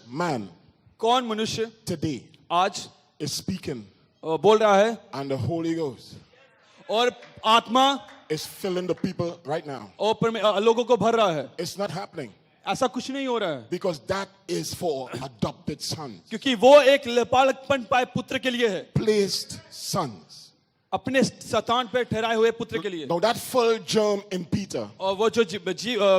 man कौन मनुष्य today आज is speaking बोल रहा है and the Holy Ghost और आत्मा is filling the people right now? और लोगों को भर रहा है? It's not happening ऐसा कुछ नहीं हो रहा है, because that is for adopted sons, क्योंकि वो एक पालकपन पाए पुत्र के लिए है, placed sons. अपने सतान पे ठहराए हुए पुत्र के लिए। Now that full germ in Peter और वो जो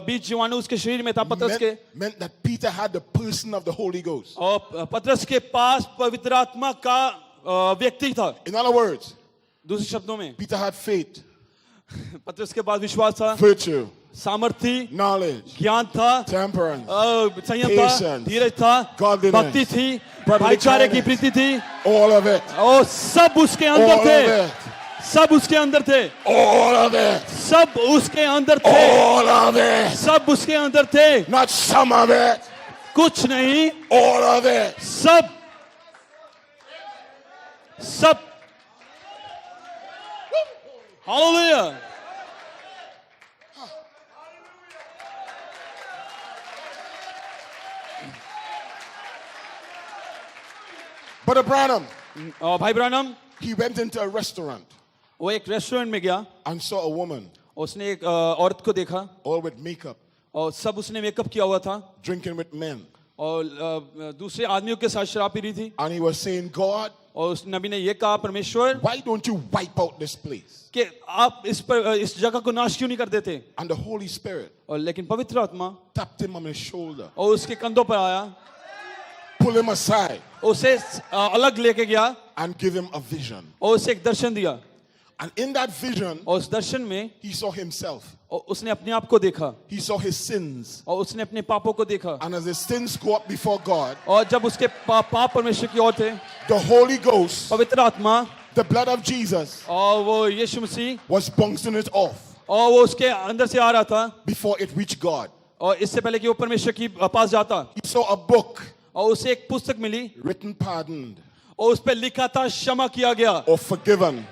बीज जीवाणु उसके शरीर में था पतरस के, meant that Peter had the person of the Holy Ghost. और पतरस के पास पवित्र आत्मा का व्यक्ति था। In other words, दूसरे शब्दों में Peter had faith, पतरस के पास विश्वास था, virtue, सामर्थ्य, knowledge, ज्ञान था, temperance, संयम था, patience, धीरज था, godliness, भक्ति थी, brotherly भाईचारे की kindness. प्रीति थी, all of it, और सब उसके all अंदर of थे, it, सब उसके अंदर थे, all of it, सब उसके अंदर थे, all of it, सब उसके अंदर थे, not some of it, कुछ नहीं, all of it. सब सब। हालेलुया। Brother Branham, और भाई ब्रानम, he went into a restaurant वो एक रेस्टोरेंट में गया, and saw a woman उसने एक औरत को देखा, all with makeup, और सब उसने मेकअप किया हुआ था, drinking with men. और दूसरे आदमियों के साथ शराब पी रही थी, And he was saying, God, और उस नबी ने ये कहा, परमेश्वर, why don't you wipe out this place? कि आप इस जगह को नाश क्यों नहीं कर देते? And the Holy Spirit और लेकिन पवित्र आत्मा tapped him on his shoulder, और उसके कंधों पर आया, pull him aside, उसे अलग लेके गया and give him a vision. और उसे एक दर्शन दिया, And in that vision, और उस दर्शन में he saw himself. और उसने अपने आप को देखा, He saw his sins. और उसने अपने पापों को देखा, And as his sins go up before God, और जब उसके पाप परमेश्वर की ओर थे, the Holy Ghost, पवित्र आत्मा the blood of Jesus, और वो यीशु मसीह, was bouncing it off और वो उसके अंदर से आ रहा था, before it reached God. और इससे पहले कि वो परमेश्वर की पास जाता, He saw a book और उसे एक पुस्तक मिली, written pardoned और उस पर लिखा था क्षमा किया गया, or forgiven.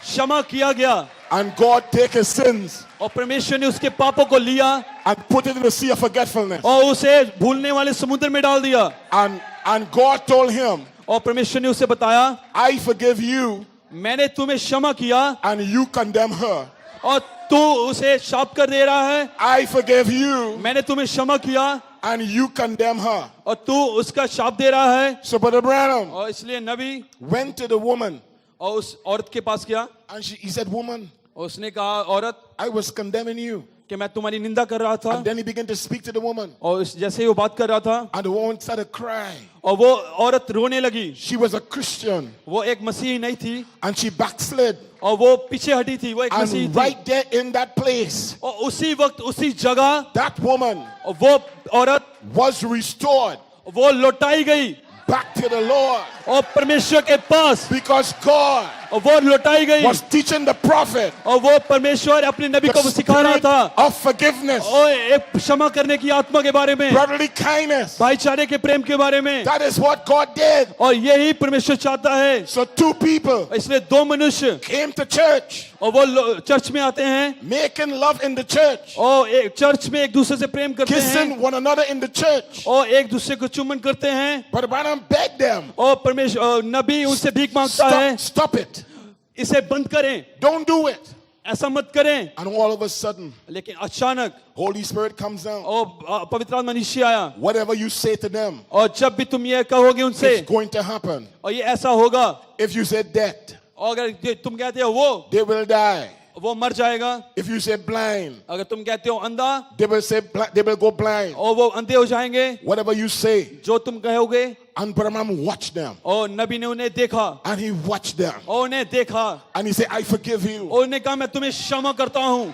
क्षमा किया गया, And God take his sins और परमेश्वर ने उसके पापों को लिया and put it in the sea of forgetfulness. और उसे भूलने वाले समुद्र में डाल दिया, And God told him, और परमेश्वर ने उसे बताया, I forgive you मैंने तुम्हें क्षमा किया and you condemn her. और तू उसे शाप कर दे रहा है, I forgive you मैंने तुम्हें क्षमा किया and you condemn her. और तू उसका शाप दे रहा है। So Brother Branham और इसलिए नबी went to the woman और उस औरत के पास गया and he said, woman, और उसने कहा, औरत, I was condemning you. कि मैं तुम्हारी निंदा कर रहा था। And then he began to speak to the woman. और जैसे ही वो बात कर रहा था And the woman started crying. और वो औरत रोने लगी। She was a Christian. वो एक मसीही नहीं थी And she backslid. और वो पीछे हटी थी, वो एक मसीही And थी। right there in that place, और उसी वक्त उसी जगह that woman वो औरत was restored वो लौटाई गई back to the Lord. और परमेश्वर के पास, Because God और वो लौटाई गई was teaching the prophet और वो परमेश्वर अपने नबी को the सिखा रहा spirit था of forgiveness, और एक क्षमा करने की आत्मा के बारे में, brotherly kindness. भाईचारे के प्रेम के बारे में। That is what God did. और यही परमेश्वर चाहता है। So two people इसलिए दो मनुष्य came to church, और वो चर्च में आते हैं making love in the church, और एक चर्च में एक दूसरे से प्रेम करते हैं kissing one another in the church. और एक दूसरे को चुम्बन करते हैं But Branham begged them, और परमेश्वर और नबी उनसे भीख मांगता है, stop it. इसे बंद करें, Don't do it. ऐसा मत करें। And all of a sudden, लेकिन अचानक Holy Spirit comes down. और पवित्र आत्मा नीचे आया Whatever you say to them, और जब भी तुम ये कहोगे उनसे it's going to happen. और ये ऐसा होगा। If you say death, और अगर तुम कहते हो they will die. वो मर जाएगा, If you say blind, अगर तुम कहते हो अंधा they will go blind. और वो अंधे हो जाएंगे, Whatever you say. जो तुम कहोगे। And Branham watched them. और नबी ने उन्हें देखा And he watched them. और उन्हें देखा And he said, I forgive you. और उन्हें कहा मैं तुम्हें क्षमा करता हूँ।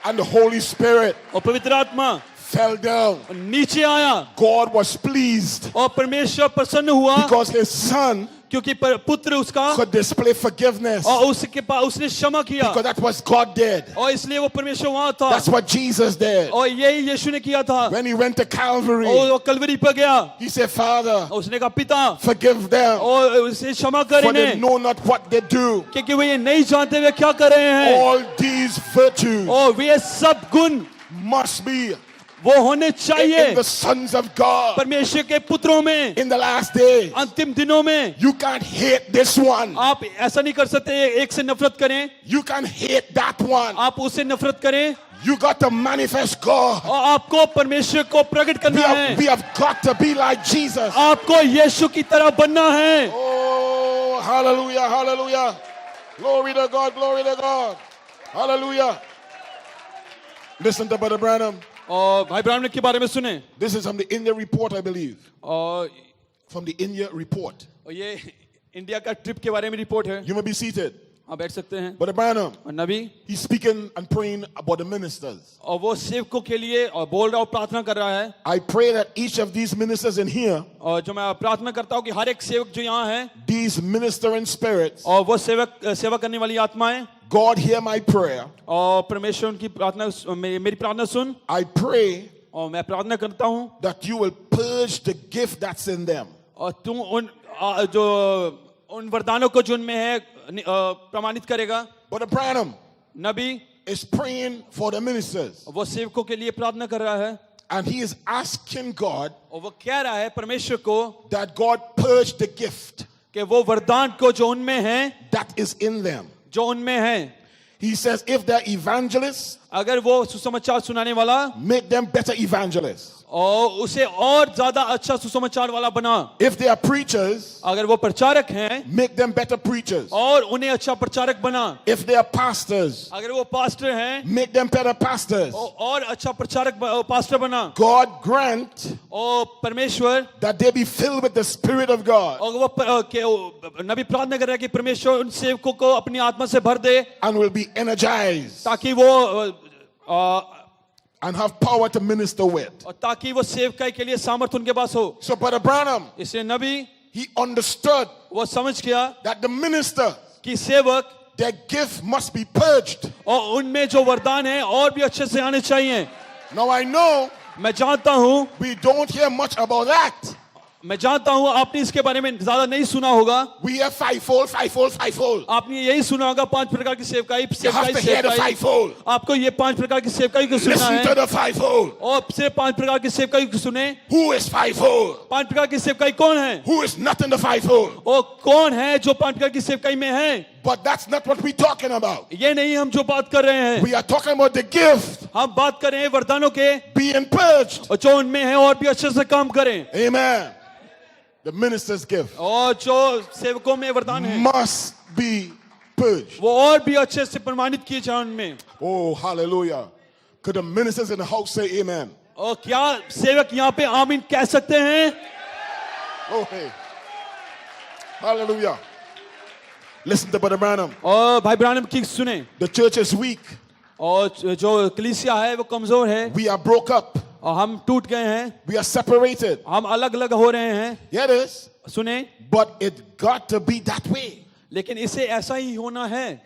And the Holy Spirit और पवित्र आत्मा fell down. नीचे आया God was pleased और परमेश्वर प्रसन्न हुआ because his son क्योंकि पुत्र उसका could display forgiveness. और उसके पास उसने क्षमा किया Because that's what God did. और इसलिए वो परमेश्वर वहां था That's what Jesus did. और यही यीशु ने किया था। When he went to Calvary, और वो कलवरी पर गया, he said, Father, और उसने कहा पिता forgive them, और उसे क्षमा कर for they इन्हें know not what they do. क्योंकि वे ये नहीं जानते वे क्या कर रहे हैं। All these virtues और वे सब गुण must be वो होने चाहिए in the sons of God परमेश्वर के पुत्रों में। in the last day. अंतिम दिनों में You can't hate this one. आप ऐसा नहीं कर सकते एक से नफरत करें, You can't hate that one. आप उससे नफरत करें You got to manifest God. और आपको परमेश्वर को प्रकट करना है। We have got to be like Jesus. आपको यीशु की तरह बनना है। Oh, hallelujah, hallelujah. Glory to God, glory to God. Hallelujah. Listen to Brother Branham. और भाई ब्राह्मण के बारे में सुने। This is from the India report, I believe. और From the India report. ये इंडिया का ट्रिप के बारे में रिपोर्ट है। You may be seated. आप बैठ सकते हैं। Brother Branham, और नबी he's speaking and praying about the ministers. और वो सेवकों के लिए और बोल रहा और प्रार्थना कर रहा है। I pray that each of these ministers in here, और जो मैं प्रार्थना करता हूँ कि हर एक सेवक जो यहाँ है these ministering spirits, और वो सेवा करने वाली आत्माएं, God hear my prayer. और परमेश्वर उनकी प्रार्थना मेरी प्रार्थना सुन। I pray और मैं प्रार्थना करता हूँ that you will purge the gift that's in them. और तुम उन वरदानों को जो उनमें है प्रमाणित करेगा। Brother Branham Nabi is praying for the ministers, वो सेवकों के लिए प्रार्थना कर रहा है and he is asking God और वो कह रहा है परमेश्वर को that God purge the gift कि वो वरदान को जो उनमें है, that is in them. जो उनमें है, He says, if they're evangelists, अगर वो सुसमाचार सुनाने वाला, make them better evangelists. और उसे और ज्यादा अच्छा सुसमाचार वाला बना। If they are preachers, अगर वो प्रचारक हैं, make them better preachers. और उन्हें अच्छा प्रचारक बना। If they are pastors, अगर वो पास्टर हैं, make them better pastors. और अच्छा प्रचारक पास्टर बना। God grant और परमेश्वर that they be filled with the Spirit of God और वो नबी प्रार्थना कर रहा है कि परमेश्वर उन सेवकों को अपनी आत्मा से भर दे and will be energized ताकि वो and have power to minister with. और ताकि वो सेवकाई के लिए सामर्थ उनके पास हो। So Brother Branham, इसलिए नबी he understood वो समझ गया that the minister, कि सेवक their gift must be purged. और उनमें जो वरदान है और भी अच्छे से आने चाहिए। Now I know मैं जानता हूँ we don't hear much about that. मैं जानता हूँ आपने इसके बारे में ज्यादा नहीं सुना होगा। We hear fivefold, fivefold, fivefold. आपने यही सुना होगा 5 प्रकार की सेवकाई You have to hear the fivefold. आपको ये 5 प्रकार की सेवकाई को सुनना Listen to है the fivefold. और सिर्फ 5 प्रकार की सेवकाई को सुने। Who is fivefold? 5 प्रकार की सेवकाई कौन है? Who is not in the fivefold? और कौन है जो 5 प्रकार की सेवकाई में है? But that's not what we're talking about. ये नहीं हम जो बात कर रहे हैं। We are talking about the gift हम बात कर रहे हैं वरदानों के being purged. और जो उनमें है और भी अच्छे से काम करें। Amen. The minister's gift और जो सेवकों में वरदान है must be purged. वो और भी अच्छे से प्रमाणित किए जाए उनमें। Oh, hallelujah. Could the ministers in the house say amen? और क्या सेवक यहाँ पे आमीन कह सकते हैं? Oh, hey. Hallelujah. Listen to Brother Branham. और भाई ब्रानम की सुने, The church is weak. और जो कलीसिया है वो कमजोर है, We are broke up. और हम टूट गए हैं, We are separated. हम अलग अलग हो रहे हैं। Yeah, it is. सुने, But it got to be that way. लेकिन इसे ऐसा ही होना है।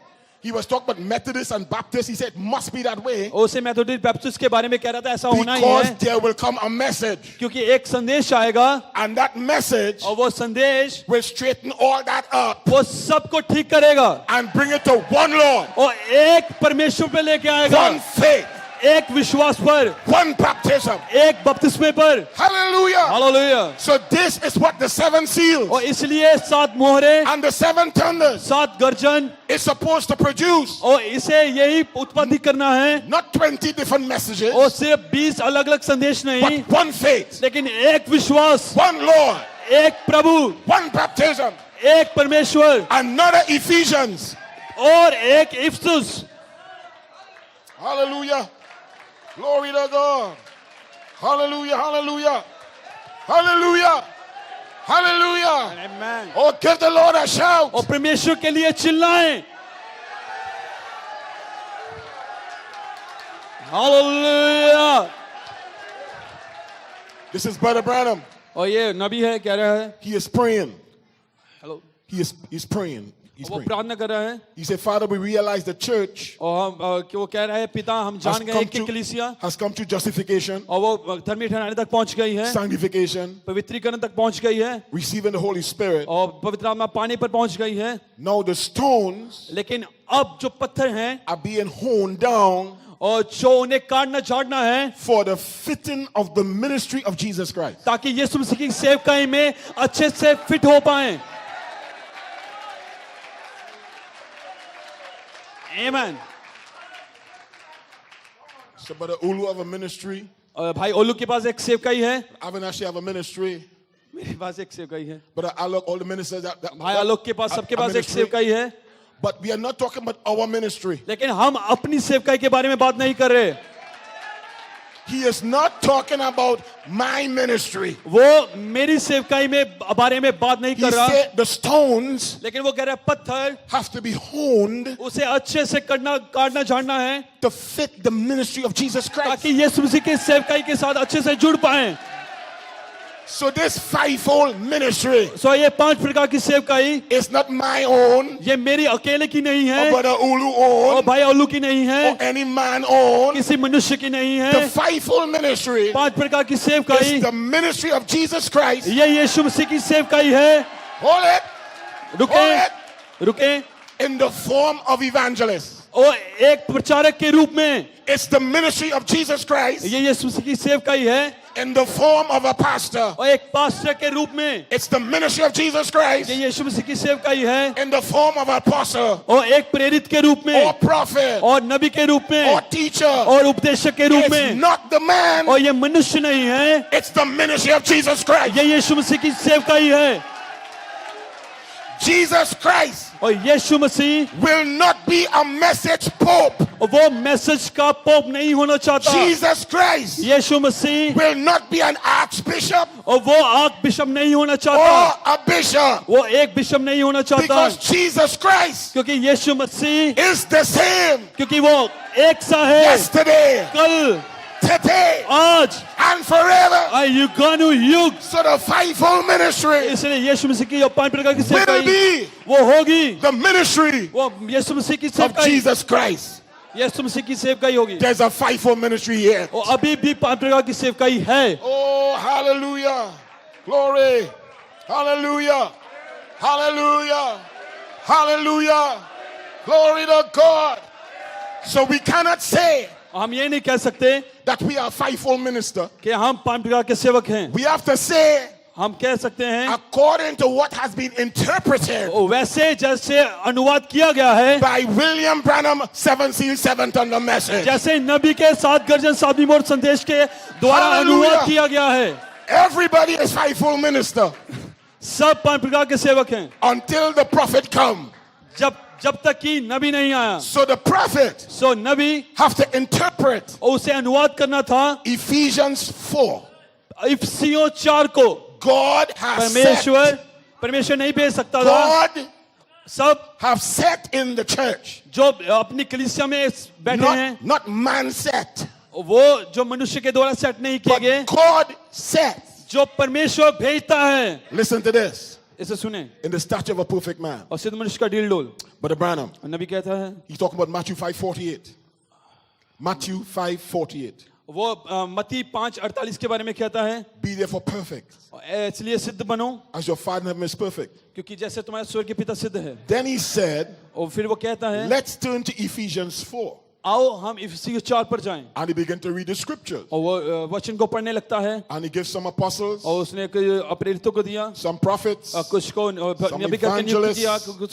He was talking about Methodists and Baptists. He said it must be that way उसे मेथोडिस्ट बैप्टिस्ट के बारे में कह रहा था ऐसा होना ही because है, there will come a message. क्योंकि एक संदेश आएगा And that message और वो संदेश will straighten all that up वो सबको ठीक करेगा and bring it to one Lord, और एक परमेश्वर पे लेके आएगा, one faith, एक विश्वास पर, one baptism. एक बपतिस्मे पर। Hallelujah. Hallelujah. So this is what the seven seals और इसलिए 7 मोहरे, and the seven thunders 7 गर्जन, is supposed to produce और इसे यही उत्पत्ति करना है, not 20 different messages, और सिर्फ 20 अलग अलग संदेश नहीं, but one faith, लेकिन एक विश्वास, one Lord, एक प्रभु, one baptism, एक परमेश्वर, another Ephesians. और एक Ephesus. Hallelujah. Glory to God. Hallelujah. Hallelujah. Hallelujah. Hallelujah. Amen. Oh, give the Lord a shout. और परमेश्वर के लिए चिल्लाएं। Hallelujah. This is Brother Branham. और ये नबी है, कह रहा है, He is praying. Hello, He's praying. He's वो praying. प्रार्थना कर रहा है, He said, Father, we realize the church और हम कि वो कह रहा है, पिता हम has जान गए come, कि कलीसिया, has come to justification, और वो धर्मी ठहराने तक पहुंच गई है, sanctification, पवित्रीकरण तक पहुंच गई है, receiving the Holy Spirit. और पवित्र आत्मा पानी पर पहुंच गई है। Now the stones लेकिन अब जो पत्थर हैं are being honed down और जो उन्हें काटना झाड़ना है, for the fitting of the ministry of Jesus Christ. ताकि यीशु मसीह की सेवकाई में अच्छे से फिट हो पाए। Amen. So, Brother Ulu have a ministry. और भाई ओलू के पास एक सेवकाई है, Avinashi have a ministry. मेरे पास एक सेवकाई है, Brother Alok, all the ministers that भाई आलोक के पास, सबके a पास एक ministry. सेवकाई है। But we are not talking about our ministry. लेकिन हम अपनी सेवकाई के बारे में बात नहीं कर रहे। He is not talking about my ministry. वो मेरी सेवकाई में बारे में बात नहीं He कर रहा, said the stones लेकिन वो कह रहा है पत्थर have to be honed उसे अच्छे से काटना झाड़ना है, to fit the ministry of Jesus Christ. ताकि यीशु मसीह के सेवकाई के साथ अच्छे से जुड़ पाए। So this fivefold ministry सो ये 5 प्रकार की सेवकाई is not my own, ये मेरी अकेले की नहीं or है, Brother Ulu और own, भाई ओलू की नहीं है, or any man own. किसी मनुष्य की नहीं है। The fivefold ministry 5 प्रकार की is सेवकाई the ministry of Jesus Christ. ये यीशु मसीह की सेवकाई है। Hold it. रुके रुके, In the form of evangelists. और एक प्रचारक के रूप में It's the ministry of Jesus Christ ये यीशु मसीह की सेवकाई है, in the form of a pastor. और एक पास्टर के रूप में It's the ministry of Jesus Christ ये यीशु मसीह की सेवकाई है, in the form of an apostle और एक प्रेरित के रूप or में, prophet और नबी के रूप में, or teacher. और उपदेशक के रूप It's में। not the man, और ये मनुष्य नहीं है, it's the ministry of Jesus Christ. ये यीशु मसीह की सेवकाई है। Jesus Christ और यीशु मसीह will not be a message pope. वो मैसेज का पोप नहीं होना चाहता। Jesus Christ Yeshu Masih will not be an archbishop और वो आर्क बिशप नहीं होना or चाहता, a bishop, वो एक बिशप नहीं होना चाहता, because Jesus Christ क्योंकि यीशु मसीह, is the same क्योंकि वो एक सा है, yesterday, कल, today, आज, and forever. युगानु युग। So the fivefold ministry इसलिए यीशु मसीह की 5 प्रकार की will सेवकाई be वो होगी, the ministry वो यीशु मसीह की of सेवकाई, Jesus Christ. यीशु मसीह की सेवकाई होगी। There's a fivefold ministry here. और अभी भी 5 प्रकार की सेवकाई है। Oh, hallelujah. Glory. Hallelujah. Hallelujah. Hallelujah. Glory to God. So we cannot say हम ये नहीं कह सकते that we are fivefold minister. कि हम 5 प्रकार के सेवक हैं, We have to say हम कह सकते हैं according to what has been interpreted वैसे जैसे अनुवाद किया गया है, by William Branham, 7 seal, 7th on the message. जैसे नबी के 7 गर्जन 7वीं मोहर संदेश के द्वारा Hallelujah. अनुवाद किया गया है। Everybody is fivefold minister सब 5 प्रकार के सेवक हैं, until the prophet come. जब तक कि नबी नहीं आया। So the prophet so Nabi have to interpret और उसे अनुवाद करना था Ephesians 4. इफिसियों 4 को। God has set, परमेश्वर नहीं भेज सकता था। God सब have set in the church, जो अपनी कलीसिया में बैठे हैं, not man set, वो जो मनुष्य के द्वारा सेट नहीं किए गए, but God set. जो परमेश्वर भेजता है। Listen to this. इसे सुने। In the stature of a perfect man. और सिद्ध मनुष्य का डील डोल। Brother Branham, नबी कहता है, he's talking about Matthew 5:48. Matthew 5:48. वो मत्ती 5:48 के बारे में कहता है, Be therefore perfect, इसलिए सिद्ध बनो as your Father in heaven is perfect. क्योंकि जैसे तुम्हारा स्वर्ग के पिता सिद्ध है। Then he said, और फिर वो कहता है, let's turn to Ephesians 4. आओ हम इफिसियों 4 पर जाएं। And he began to read the scriptures. और वो वचन को पढ़ने लगता है। And he gives some apostles, और उसने प्रेरितों को दिया, some prophets, कुछ को नबी करके नियुक्त evangelists, किया, कुछ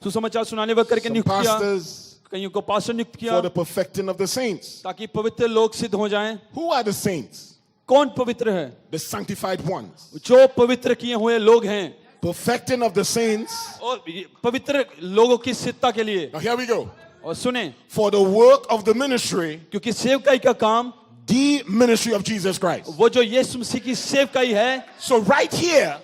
सुसमाचार सुनाने वाले करके some नियुक्त किया, pastors कईयों को पास्टर नियुक्त किया, for the perfecting of the saints. ताकि पवित्र लोग सिद्ध हो जाएं। Who are the saints? कौन पवित्र है? The sanctified ones. जो पवित्र किए हुए लोग हैं। Perfecting of the saints. और पवित्र लोगों की सिद्धता के लिए। Now here we go. और सुने, For the work of the ministry, क्योंकि सेवकाई का काम, the ministry of Jesus Christ. वो जो यीशु मसीह की सेवकाई है, So right here,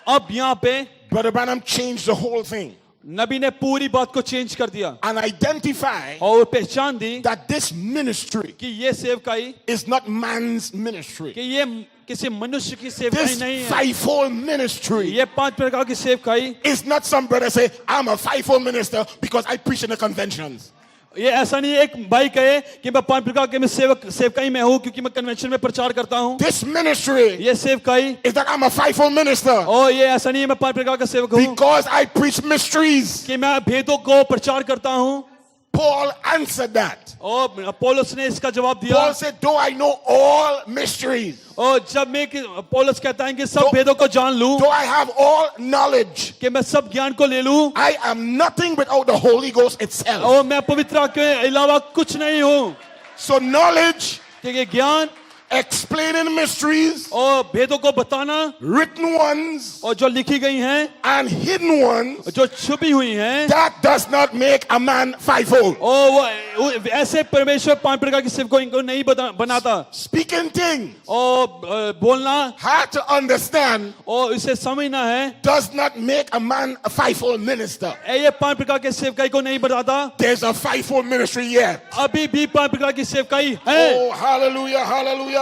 अब यहाँ पे Brother Branham changed the whole thing नबी ने पूरी बात को चेंज कर दिया and identified और पहचान दी that this ministry कि ये सेवकाई, is not man's ministry. कि ये किसी मनुष्य की सेवकाई This नहीं है। fivefold ministry ये 5 प्रकार की सेवकाई, is not some brother say, I'm a fivefold minister because I preach in the conventions. ये ऐसा नहीं एक भाई कहे कि मैं 5 प्रकार के मैं सेवकाई में हूँ क्योंकि मैं कन्वेंशन में प्रचार करता हूँ। This ministry ये सेवकाई, is that I'm a fivefold minister और ये ऐसा नहीं है मैं 5 प्रकार का सेवक हूँ because I preach mysteries. कि मैं भेदों को प्रचार करता हूँ। Paul answered that. और पौलुस ने इसका जवाब दिया। Paul said, though I know all mysteries, और जब मैं पौलुस कहता है कि सब भेदों को जान लूं, though I have all knowledge, कि मैं सब ज्ञान को ले लूं, I am nothing without the Holy Ghost itself. और मैं पवित्र आत्मा के अलावा कुछ नहीं हूं। So knowledge, कि ज्ञान explaining mysteries, और भेदों को बताना, written ones और जो लिखी गई हैं, and hidden ones, जो छुपी हुई हैं, that does not make a man fivefold. और वो ऐसे परमेश्वर 5 प्रकार की सेवकों इनको नहीं बनाता। Speaking things और बोलना, hard to understand और इसे समझना है, does not make a man a fivefold minister. ये 5 प्रकार के सेवकाई को नहीं बताता। There's a fivefold ministry yet. अभी भी 5 प्रकार की सेवकाई है। Oh, hallelujah, hallelujah.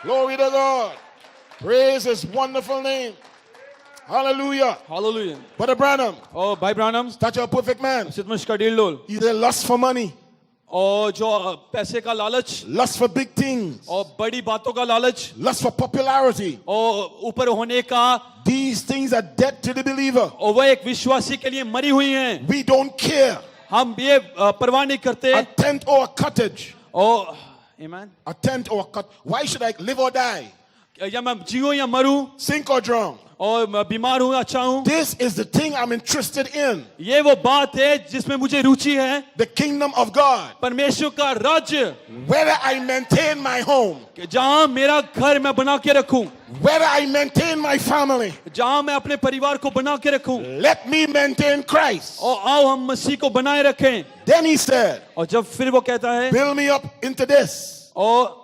Glory to God. Praise his wonderful name. Hallelujah. Hallelujah. Brother Branham, और भाई ब्रानम, such a perfect man. सिद्ध मनुष्य का डील डोल, He's a lust for money, और जो पैसे का लालच, lust for big things, और बड़ी बातों का लालच, lust for popularity. और ऊपर होने का, These things are dead to the believer. और वह एक विश्वासी के लिए मरी हुई हैं। We don't care. हम ये परवाह नहीं करते। A tent or a cottage. और आमीन, A tent or a cottage. Why should I live or die? या मैं जीऊं या मरूं, Sink or drown? और मैं बीमार हूं अच्छा हूं, This is the thing I'm interested in. ये वो बात है जिसमें मुझे रुचि है। The kingdom of God. परमेश्वर का राज्य, Whether I maintain my home, जहां मेरा घर मैं बना के रखूं, whether I maintain my family, जहां मैं अपने परिवार को बना के रखूं, let me maintain Christ. और आओ हम मसीह को बनाए रखें। Then he said, और जब फिर वो कहता है, build me up into this. और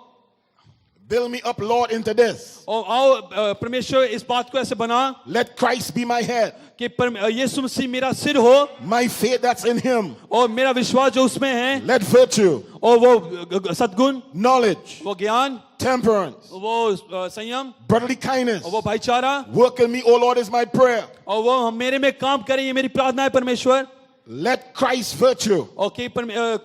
Build me up, Lord, into this. और आओ परमेश्वर इस बात को ऐसे बना Let Christ be my head. कि यीशु मसीह मेरा सिर हो, My faith that's in him. और मेरा विश्वास जो उसमें है, Let virtue, और वो सद्गुण, knowledge, वो ज्ञान, temperance, वो संयम, brotherly kindness और वो भाईचारा, work in me, O Lord, is my prayer. और वो मेरे में काम करे, ये मेरी प्रार्थना है परमेश्वर। Let Christ's virtue, और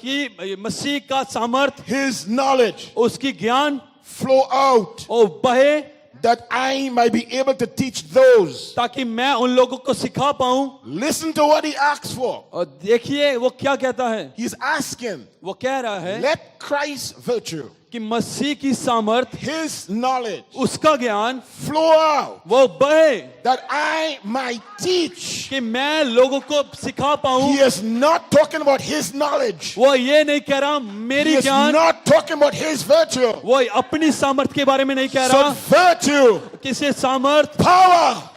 कि मसीह का सामर्थ, his knowledge उसकी ज्ञान flow out, और बहे, that I might be able to teach those. ताकि मैं उन लोगों को सिखा पाऊं। Listen to what he asks for. और देखिए वो क्या कहता है, He's asking, वो कह रहा है let Christ's virtue, कि मसीह की सामर्थ, his knowledge उसका ज्ञान flow out, वो बहे, that I might teach. कि मैं लोगों को सिखा पाऊं। He is not talking about his knowledge. वो ये नहीं कह रहा He मेरी is ज्ञान, not talking about his virtue. वो अपनी सामर्थ के बारे में नहीं कह So रहा, virtue, किसी सामर्थ, power,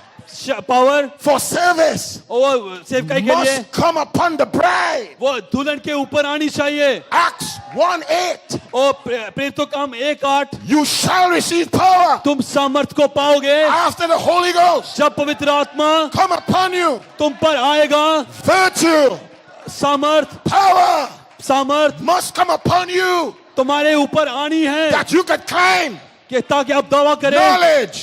पावर for service और सेवकाई के लिए must come upon the bride. वो दुल्हन के ऊपर आनी चाहिए। Acts 1:8. और प्रेरितों का काम 1:8 You shall receive power तुम सामर्थ को पाओगे after the Holy Ghost जब पवित्र आत्मा come upon you. तुम पर आएगा। Virtue, सामर्थ power सामर्थ must come upon you तुम्हारे ऊपर आनी है that you could climb. कि ताकि आप दावा करें, Knowledge,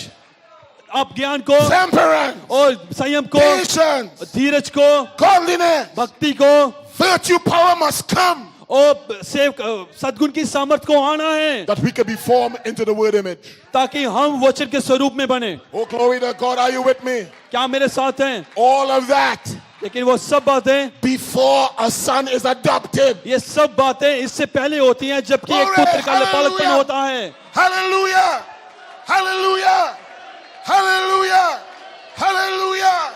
आप ज्ञान को temperance, और संयम को, patience, धीरज को, godliness. भक्ति को Virtue, power must come और सद्गुण की सामर्थ को आना है that we can be formed into the word image. ताकि हम वचन के स्वरूप में बने। Oh, glory to God. Are you with me? क्या मेरे साथ हैं? All of that लेकिन वो सब बातें, before a son is adopted. ये सब बातें इससे पहले होती हैं जबकि एक Glory, पुत्र का पालकपन hallelujah. होता है। Hallelujah! Hallelujah! Hallelujah! Hallelujah!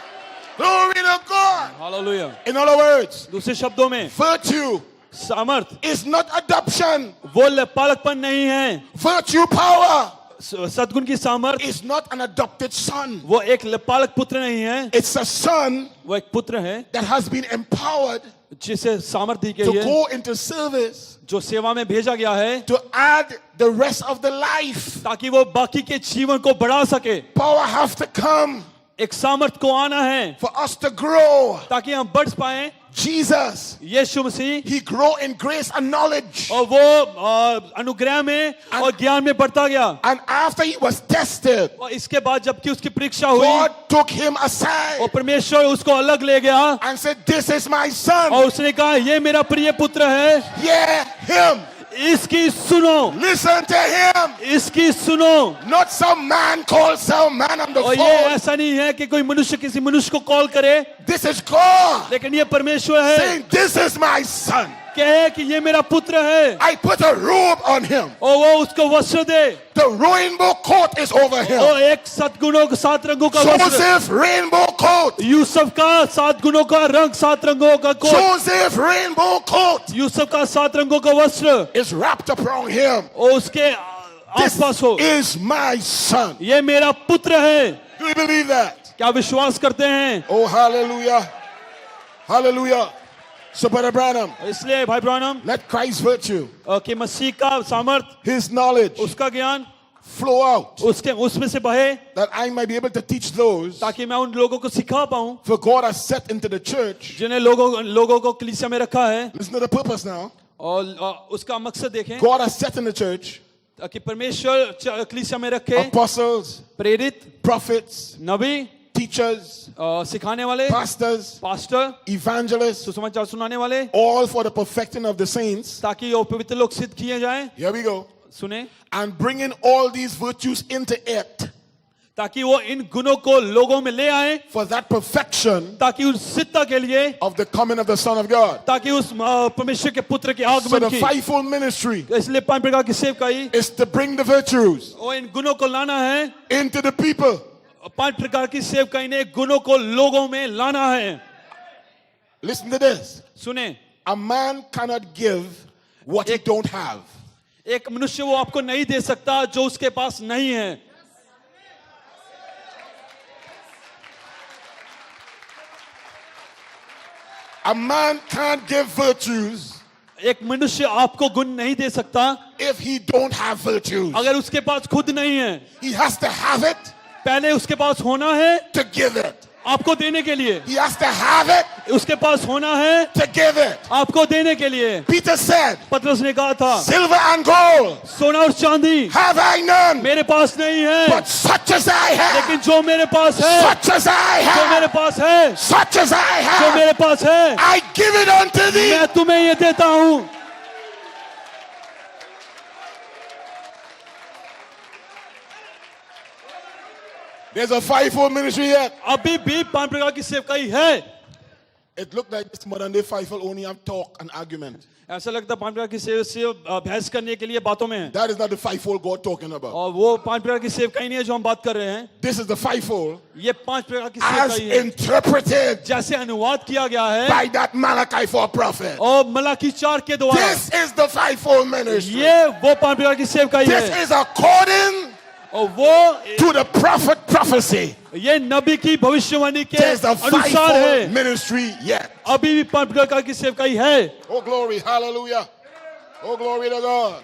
Glory to God. Hallelujah. In other words, दूसरे शब्दों में virtue सामर्थ is not adoption. वो पालकपन नहीं है। Virtue, power सद्गुण की सामर्थ is not an adopted son. वो एक पालक पुत्र नहीं है, It's a son वो एक पुत्र है that has been empowered जिसे सामर्थ दी to गई है, go into service, जो सेवा में भेजा गया है to add the rest of the life. ताकि वो बाकी के जीवन को बढ़ा सके। Power have to come एक सामर्थ को आना है for us to grow. ताकि हम बढ़ पाए। Jesus, Yeshu Masih he grow in grace and knowledge. और वो अनुग्रह में और ज्ञान में बढ़ता गया। And after he was tested, और इसके बाद जबकि उसकी परीक्षा हुई God took him aside और परमेश्वर उसको अलग ले गया and said, "This is my son. और उसने कहा ये मेरा प्रिय पुत्र है, Hear him. इसकी सुनो, Listen to him. इसकी सुनो। Not some man called some man on the और ये phone. ऐसा नहीं है कि कोई मनुष्य किसी मनुष्य को कॉल करे, This is God लेकिन ये परमेश्वर है saying, "This is my son. कहे कि ये मेरा पुत्र है I put a robe on him. और वो उसको वस्त्र दे The rainbow coat is over him. और एक 7 गुणों 7 रंगों का वस्त्र, Joseph, rainbow coat. यूसुफ का 7 गुणों का रंग, 7 रंगों का coat, Joseph, rainbow coat Yusuf का 7 रंगों का वस्त्र is wrapped around him. और उसके This आसपास हो। is my son. ये मेरा पुत्र है। Do you believe that? क्या विश्वास करते हैं? Oh, hallelujah. Hallelujah. So, Brother Branham, इसलिए भाई ब्रानम let Christ's virtue, कि मसीह का सामर्थ, his knowledge उसका ज्ञान flow out उसमें से बहे that I might be able to teach those ताकि मैं उन लोगों को सिखा पाऊं for God has set into the church. जिन्हें लोगों को कलीसिया में रखा है। Listen to the purpose now. और उसका मकसद देखें God has set in the church ताकि परमेश्वर कलीसिया में रखे apostles, प्रेरित, prophets, नबी, teachers, सिखाने वाले, pastors, पास्टर, evangelists, सुसमाचार सुनाने वाले, all for the perfecting of the saints. ताकि वो पवित्र लोग सिद्ध किए जाएं। Here we go. सुने, And bringing all these virtues into it ताकि वो इन गुणों को लोगों में ले आए, for that perfection ताकि उस सिद्धता के लिए, of the coming of the Son of God. ताकि उस परमेश्वर के पुत्र के So आगमन the की, fivefold ministry इसलिए 5 प्रकार की सेवकाई is to bring the virtues और इन गुणों को लाना है। into the people. 5 प्रकार की सेवकाई ने गुणों को लोगों में लाना है। Listen to this. सुने, A man cannot give what he don't have. एक मनुष्य वो आपको नहीं दे सकता जो उसके पास नहीं है। A man can't give virtues एक मनुष्य आपको गुण नहीं दे सकता if he don't have virtues. अगर उसके पास खुद नहीं है। He has to have it पहले उसके पास होना है to give it. आपको देने के लिए, He has to have it उसके पास होना है to give it. आपको देने के लिए। Peter said, पतरस ने कहा था, "Silver and gold सोना और चांदी have I none, मेरे पास नहीं है, but such as I have, लेकिन जो मेरे पास है, such as I जो have, मेरे पास है, such as I जो have, मेरे पास है, I give it unto thee." मैं तुम्हें ये देता हूं। There's a fivefold ministry yet. अभी भी 5 प्रकार की सेवकाई है। It looked like this modern day fivefold only have talk and argument. ऐसा लगता है 5 प्रकार की सेव बहस करने के लिए बातों में है, That is not the fivefold God talking about. और वो 5 प्रकार की सेवकाई नहीं है जो हम बात कर रहे हैं। This is the fivefold ये 5 प्रकार की as सेवकाई है interpreted जैसे अनुवाद किया गया है by that Malachi 4 prophet. और मलाकी 4 के द्वारा। This is the fivefold ministry. ये वो 5 प्रकार की सेवकाई This है is according और वो to the prophet prophecy. ये नबी की भविष्यवाणी के There's the अनुसार fivefold है। ministry yet. अभी भी 5 प्रकार की सेवकाई है। Oh, glory. Hallelujah. Oh, glory to God.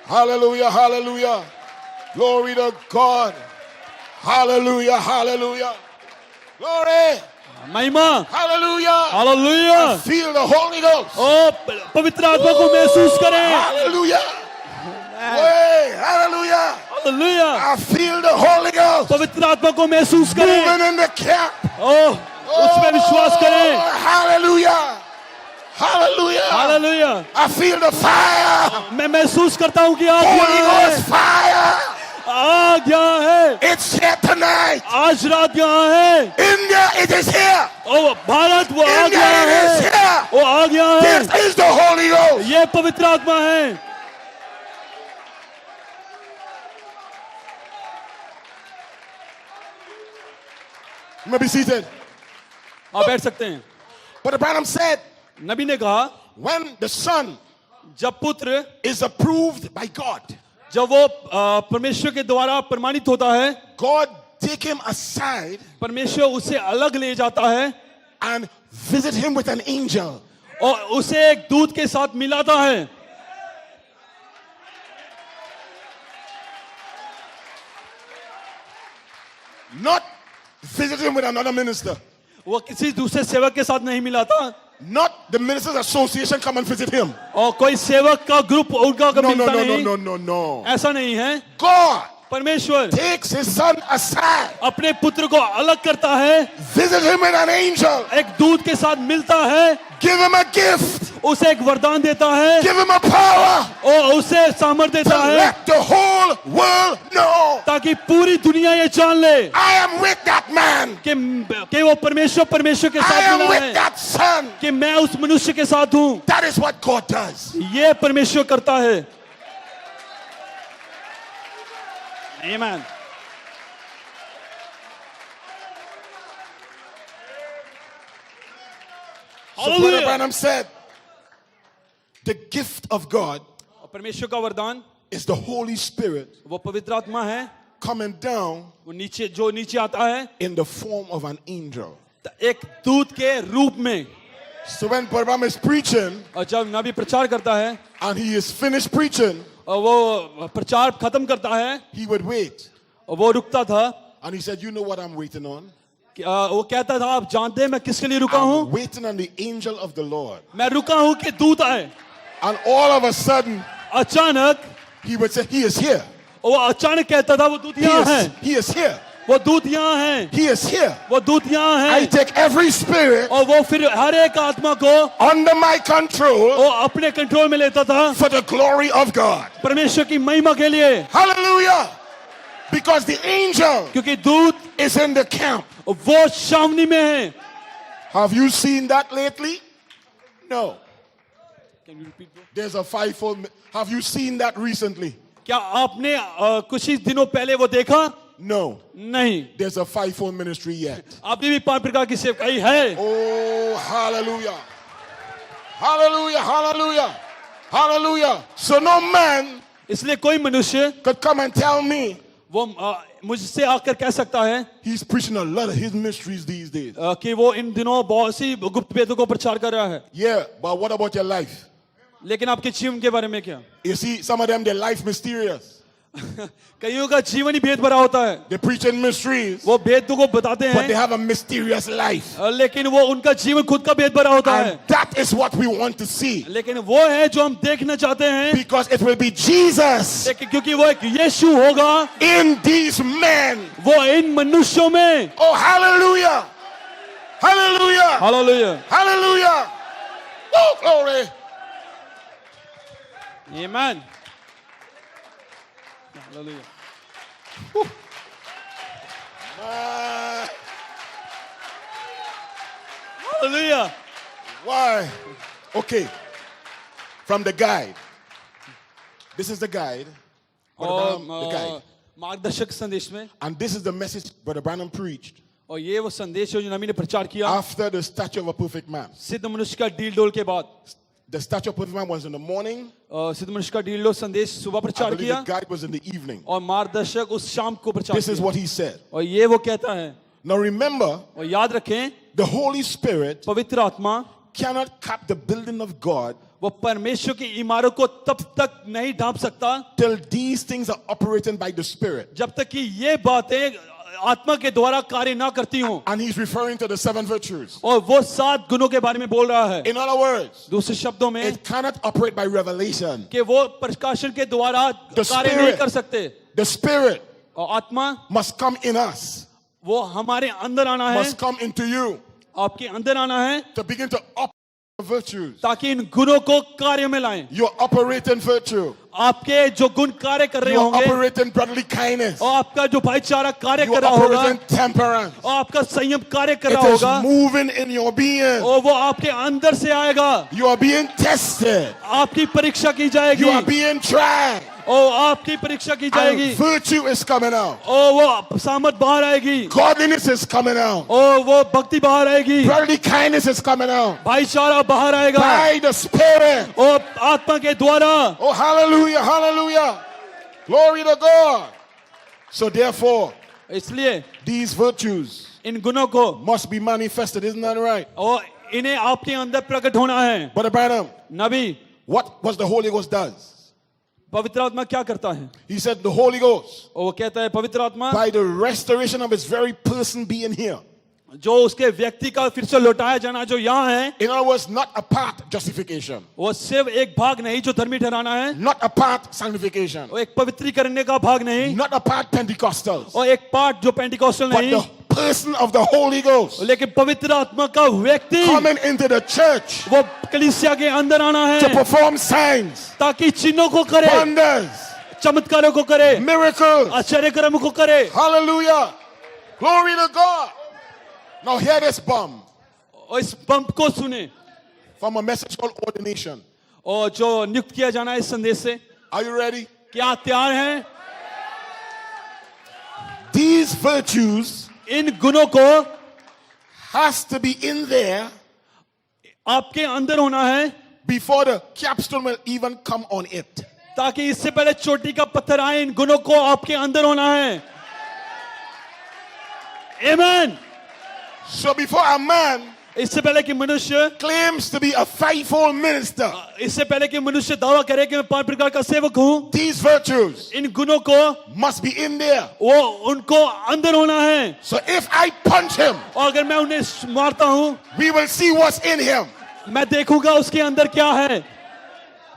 Hallelujah. Hallelujah. Glory to God. Hallelujah. Hallelujah. Glory. महिमा, Hallelujah. Hallelujah. Feel the Holy Ghost. ओ पवित्र आत्मा को महसूस करें। Hallelujah. Hey, hallelujah. Hallelujah. I feel the Holy Ghost पवित्र आत्मा को महसूस करें। moving in the camp. ओ उसमें विश्वास करें। Oh, hallelujah. Hallelujah. Hallelujah. I feel the fire. मैं महसूस करता हूँ कि आग Holy यहाँ Ghost है। fire. आग यहाँ है। It's here tonight. आज रात यहाँ है। India, it is here. ओ भारत वो आग India, यहाँ it is है। here. वो आग यहाँ है। This is the Holy Ghost. ये पवित्र आत्मा है। You may be seated. आप बैठ सकते हैं। But Branham said, नबी ने कहा when the Son जब पुत्र is approved by God, जब वो परमेश्वर के द्वारा प्रमाणित होता है, God take him aside परमेश्वर उसे अलग ले जाता है and visit him with an angel. और उसे एक दूत के साथ मिलाता है। Not visit him with another minister. वो किसी दूसरे सेवक के साथ नहीं मिलाता Not the ministers association come and visit him. और कोई सेवक का ग्रुप उनका No, no, मिलता no, no, नहीं। no, no, no. ऐसा नहीं है। God परमेश्वर takes his son aside, अपने पुत्र को अलग करता है, visit him with an angel, एक दूत के साथ मिलता है, give him a gift, उसे एक वरदान देता है give him a power और उसे सामर्थ्य to देता है let the whole world know ताकि पूरी दुनिया ये जान ले I am with that man. कि वो परमेश्वर के I साथ am मिला with है, that son. कि मैं उस मनुष्य के साथ हूं। That is what God does. ये परमेश्वर करता है। आमीन। So Brother Branham said, the gift of God परमेश्वर का वरदान is the Holy Spirit वो पवित्र आत्मा है, coming down वो जो नीचे आता है in the form of an angel. एक दूत के रूप में। So when Brother Branham is preaching और जब नबी प्रचार करता है and he is finished preaching, और वो प्रचार खत्म करता है he would wait. और वो रुकता था And he said, you know what I'm waiting on? वो कहता था आप जानते हैं मैं किसके लिए रुका I'm हूं? waiting on the angel of the Lord. मैं रुका हूं कि दूत आए। And all of a sudden, अचानक he would say, he is here. और वो अचानक कहता था वो दूत यहाँ है, He is here. वो दूत यहाँ है, He is here. वो दूत यहाँ I है। take every spirit और वो फिर हर एक आत्मा को under my control वो अपने कंट्रोल में लेता था for the glory of God. परमेश्वर की महिमा के लिए, Hallelujah. Because the angel क्योंकि दूत is in the camp. वो छावनी में है। Have you seen that lately? No. There's a fivefold. Have you seen that recently? क्या आपने कुछ ही दिनों पहले वो देखा? No. नहीं। There's a fivefold ministry yet. अभी भी 5 प्रकार की सेवकाई है। Oh, hallelujah. Hallelujah, hallelujah, hallelujah. So no man इसलिए कोई मनुष्य could come and tell me वो मुझसे आकर कह सकता है he's preaching a lot of his mysteries these days. कि वो इन दिनों बहुत सी गुप्त भेदों को प्रचार कर रहा है। Yeah, but what about your life? लेकिन आपके जीवन के बारे में क्या? You see, some of them, their life mysterious. कईयों का जीवन ही भेद भरा होता है। They preach in mysteries, वो भेदों को बताते but they हैं, have a mysterious life. लेकिन वो उनका जीवन खुद का भेद भरा होता है। And that is what we want to see. लेकिन वो है जो हम देखना चाहते हैं, Because it will be Jesus लेकिन क्योंकि वो एक यीशु होगा in these men. वो इन मनुष्यों में। Oh, hallelujah! Hallelujah! Hallelujah, Hallelujah! Oh, glory! आमीन, hallelujah. Hallelujah. Why? Okay. From the guide. This is the guide. Brother और Branham, the guide. मार्गदर्शक संदेश में, And this is the message Brother Branham preached और ये वो संदेश है जो नबी ने प्रचार किया after the stature of a perfect man. सिद्ध मनुष्य का डील डोल के बाद। The Statue of Perfect Man was in the morning. सिद्ध मनुष्य का डीलो संदेश सुबह I प्रचार believe किया the guide was in the evening. और मार्गदर्शक उस शाम को प्रचार This is किया what he said. और ये वो कहता है Now remember, और याद रखें the Holy Spirit पवित्र आत्मा cannot cap the building of God वो परमेश्वर की इमारत को तब तक नहीं ढांप सकता till these things are operating by the Spirit. जब तक कि ये बातें आत्मा के द्वारा कार्य ना करती हों And he's referring to the 7 virtues. और वो 7 गुणों के बारे में बोल रहा है In other words, दूसरे शब्दों में it cannot operate by revelation. कि वो प्रकाशन के द्वारा The कार्य Spirit. नहीं कर सकते The Spirit और आत्मा must come in us, वो हमारे अंदर आना है must come into you आपके अंदर आना है to begin to operate the virtues. ताकि इन गुणों को कार्य में लाएं You're operating virtue. आपके जो गुण कार्य कर रहे You're होंगे operating brotherly kindness. और आपका जो भाईचारा कार्य You're कर रहा होगा operating temperance. और आपका संयम कार्य कर It रहा is होगा moving in your being. और वो आपके अंदर से आएगा You are being tested. आपकी परीक्षा की जाएगी You are being tried. और आपकी परीक्षा की जाएगी And virtue is coming out. और वो सामत बाहर आएगी Godliness is coming out. और वो भक्ति बाहर आएगी Brotherly kindness is coming out. भाईचारा बाहर आएगा By the Spirit. और आत्मा के द्वारा Oh, hallelujah, hallelujah. Glory to God. So therefore, इसलिए these virtues इन गुणों को must be manifested. Isn't that right? और इन्हें आपके अंदर प्रकट होना है Brother Branham, Nabi what was the Holy Ghost does? पवित्र आत्मा क्या करता है He said the Holy Ghost, और वो कहता है पवित्र आत्मा by the restoration of his very person being here. जो उसके व्यक्ति का फिर से लौटाया जाना जो यहाँ है In other words, not a part justification, वो सिर्फ एक भाग नहीं जो धर्मी ठहराना है not a part sanctification, वो एक पवित्रीकरण का भाग नहीं not a part Pentecostals, और एक पार्ट जो पेंटिकॉस्टल but नहीं the person of the Holy Ghost लेकिन पवित्र आत्मा का व्यक्ति coming into the church वो कलीसिया के अंदर आना to है perform signs, ताकि चिन्हों को करे wonders, चमत्कारों को करे miracles. आश्चर्य कर्म को करे Hallelujah. Glory to God. Now hear this bomb और इस पंप को सुने from a message called ordination. और जो नियुक्त किया जाना है इस संदेश से Are you ready? क्या तैयार हैं These virtues इन गुणों को has to be in there आपके अंदर होना है before the capstone will even come on it. ताकि इससे पहले चोटी का पत्थर आए इन गुणों को आपके अंदर होना है आमेन So before a man इससे पहले कि मनुष्य claims to be a fivefold minister, इससे पहले कि मनुष्य दावा करे कि मैं 5 प्रकार का सेवक हूं these virtues इन गुणों को must be in there. वो उनको अंदर होना है So if I punch him, और अगर मैं उन्हें मारता हूं we will see what's in him. मैं देखूंगा उसके अंदर क्या है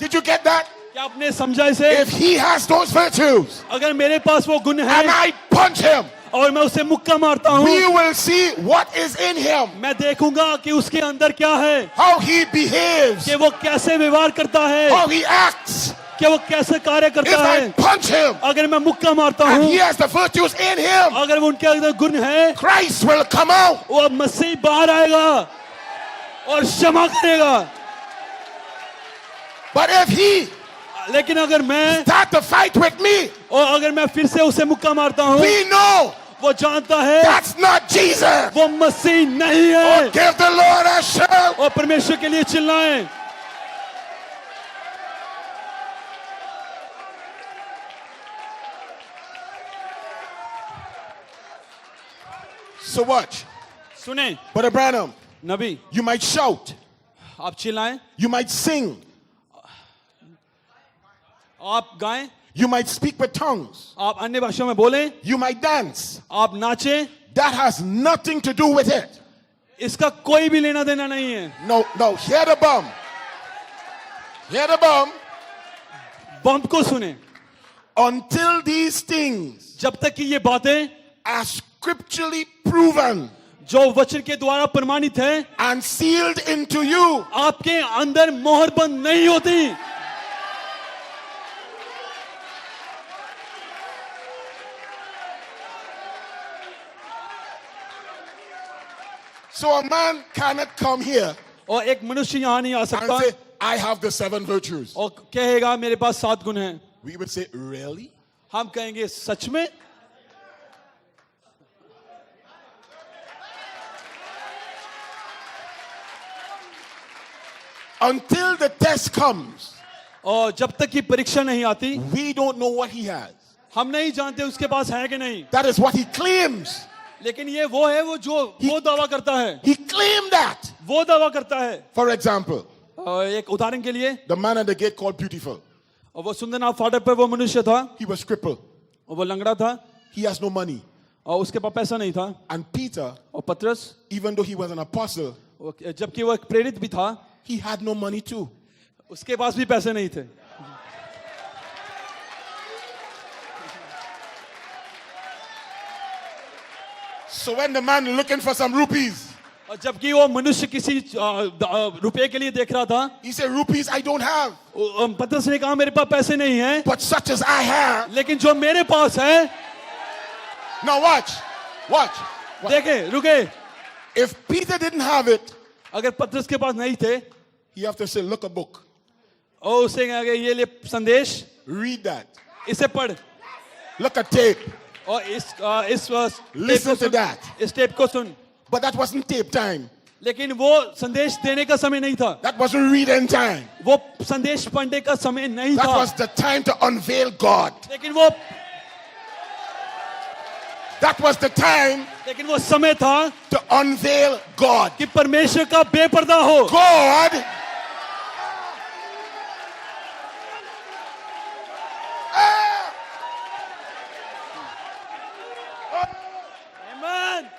Did you get that? क्या आपने समझा इसे If he has those virtues अगर मेरे पास वो गुण and है I punch him, और मैं उसे मुक्का मारता हूं we will see what is in him, मैं देखूंगा कि उसके अंदर क्या है how he behaves, कि वो कैसे व्यवहार करता है how he acts. कि वो कैसे कार्य If करता I है punch him अगर मैं मुक्का मारता and हूं he has the virtues in him, अगर वो उनके अंदर गुण है Christ will come out. वो मसीह बाहर आएगा और क्षमा करेगा But if he लेकिन अगर मैं start to fight with me, और अगर मैं फिर से उसे मुक्का मारता हूं we know वो जानता है that's not Jesus. वो मसीह नहीं है Give the Lord a shout. और परमेश्वर के लिए चिल्लाएं So watch. सुने Brother Branham, Nabi you might shout, आप चिल्लाएं you might sing, आप गाएं you might speak with tongues, आप अन्य भाषाओं में बोलें you might dance. आप नाचें That has nothing to do with it. इसका कोई भी लेना देना नहीं है No, hear the bomb. Hear the bomb. बम को सुने Until these things जब तक कि ये बातें are scripturally proven जो वचन के द्वारा प्रमाणित है and sealed into you, आपके अंदर मोहरबंद नहीं होती so a man cannot come here और एक मनुष्य यहाँ नहीं आ and सकता say, I have the 7 virtues. और कहेगा मेरे पास 7 गुण हैं We would say, really? हम कहेंगे सच में until the test comes, और जब तक की परीक्षा नहीं आती, we don't know what he has. हम नहीं जानते उसके पास है कि नहीं. That is what he claims. लेकिन ये वो है वो जो वो दावा करता है. He claimed that. वो दावा करता है. For example, एक उदाहरण के लिए, the man at the gate called Beautiful. और वो सुंदरनाथ फाटक पे वो मनुष्य था, He was crippled. और वो लंगड़ा था, He has no money. और उसके पास पैसा नहीं था. And Peter, और पतरस, even though he was an apostle, जबकि वो एक प्रेरित भी था, he had no money too. उसके पास भी पैसे नहीं थे. So when the man looking for some rupees, और जबकि वो मनुष्य किसी रुपए के लिए देख रहा था, he said, rupees I don't have, पतरस ने कहा मेरे पास पैसे नहीं हैं, but such as I have. लेकिन जो मेरे पास है. Now watch. देखे, रुके. If Peter didn't have it, अगर पतरस के पास नहीं थे, you have to say, look a book. और उसे कहा ये ले संदेश, Read that. इसे पढ़. Look at tape. और इस Listen to that. इस टेप को सुन. But that wasn't tape time. लेकिन वो संदेश देने का समय नहीं था. That wasn't reading time. वो संदेश पढ़ने का समय नहीं That था. was the time to unveil God. लेकिन वो समय था to unveil God. कि परमेश्वर का बेपर्दा हो. God Amen.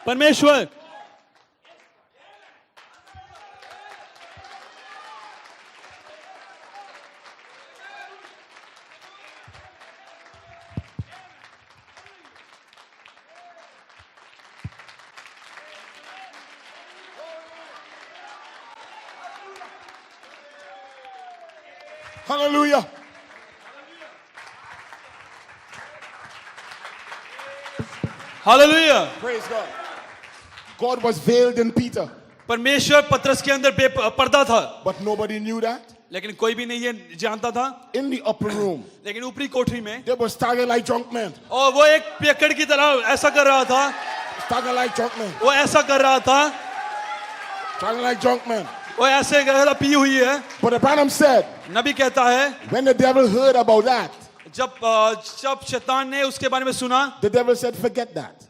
परमेश्वर Hallelujah. Hallelujah. Praise God. God was veiled in Peter, परमेश्वर पतरस के अंदर बेपर्दा था, but nobody knew that. लेकिन कोई भी नहीं ये जानता था. In the upper room, लेकिन ऊपरी कोठरी में they were staggering like drunk men. और वो एक पियक्कड़ की तरह ऐसा कर रहा था. Staggering like drunk men. वो ऐसा कर रहा था. Staggering like drunk men. वो ऐसे कर रहा पी हुई है. But Abraham said, नबी कहता है, when the devil heard about that, जब शैतान ने उसके बारे में सुना, the devil said, forget that.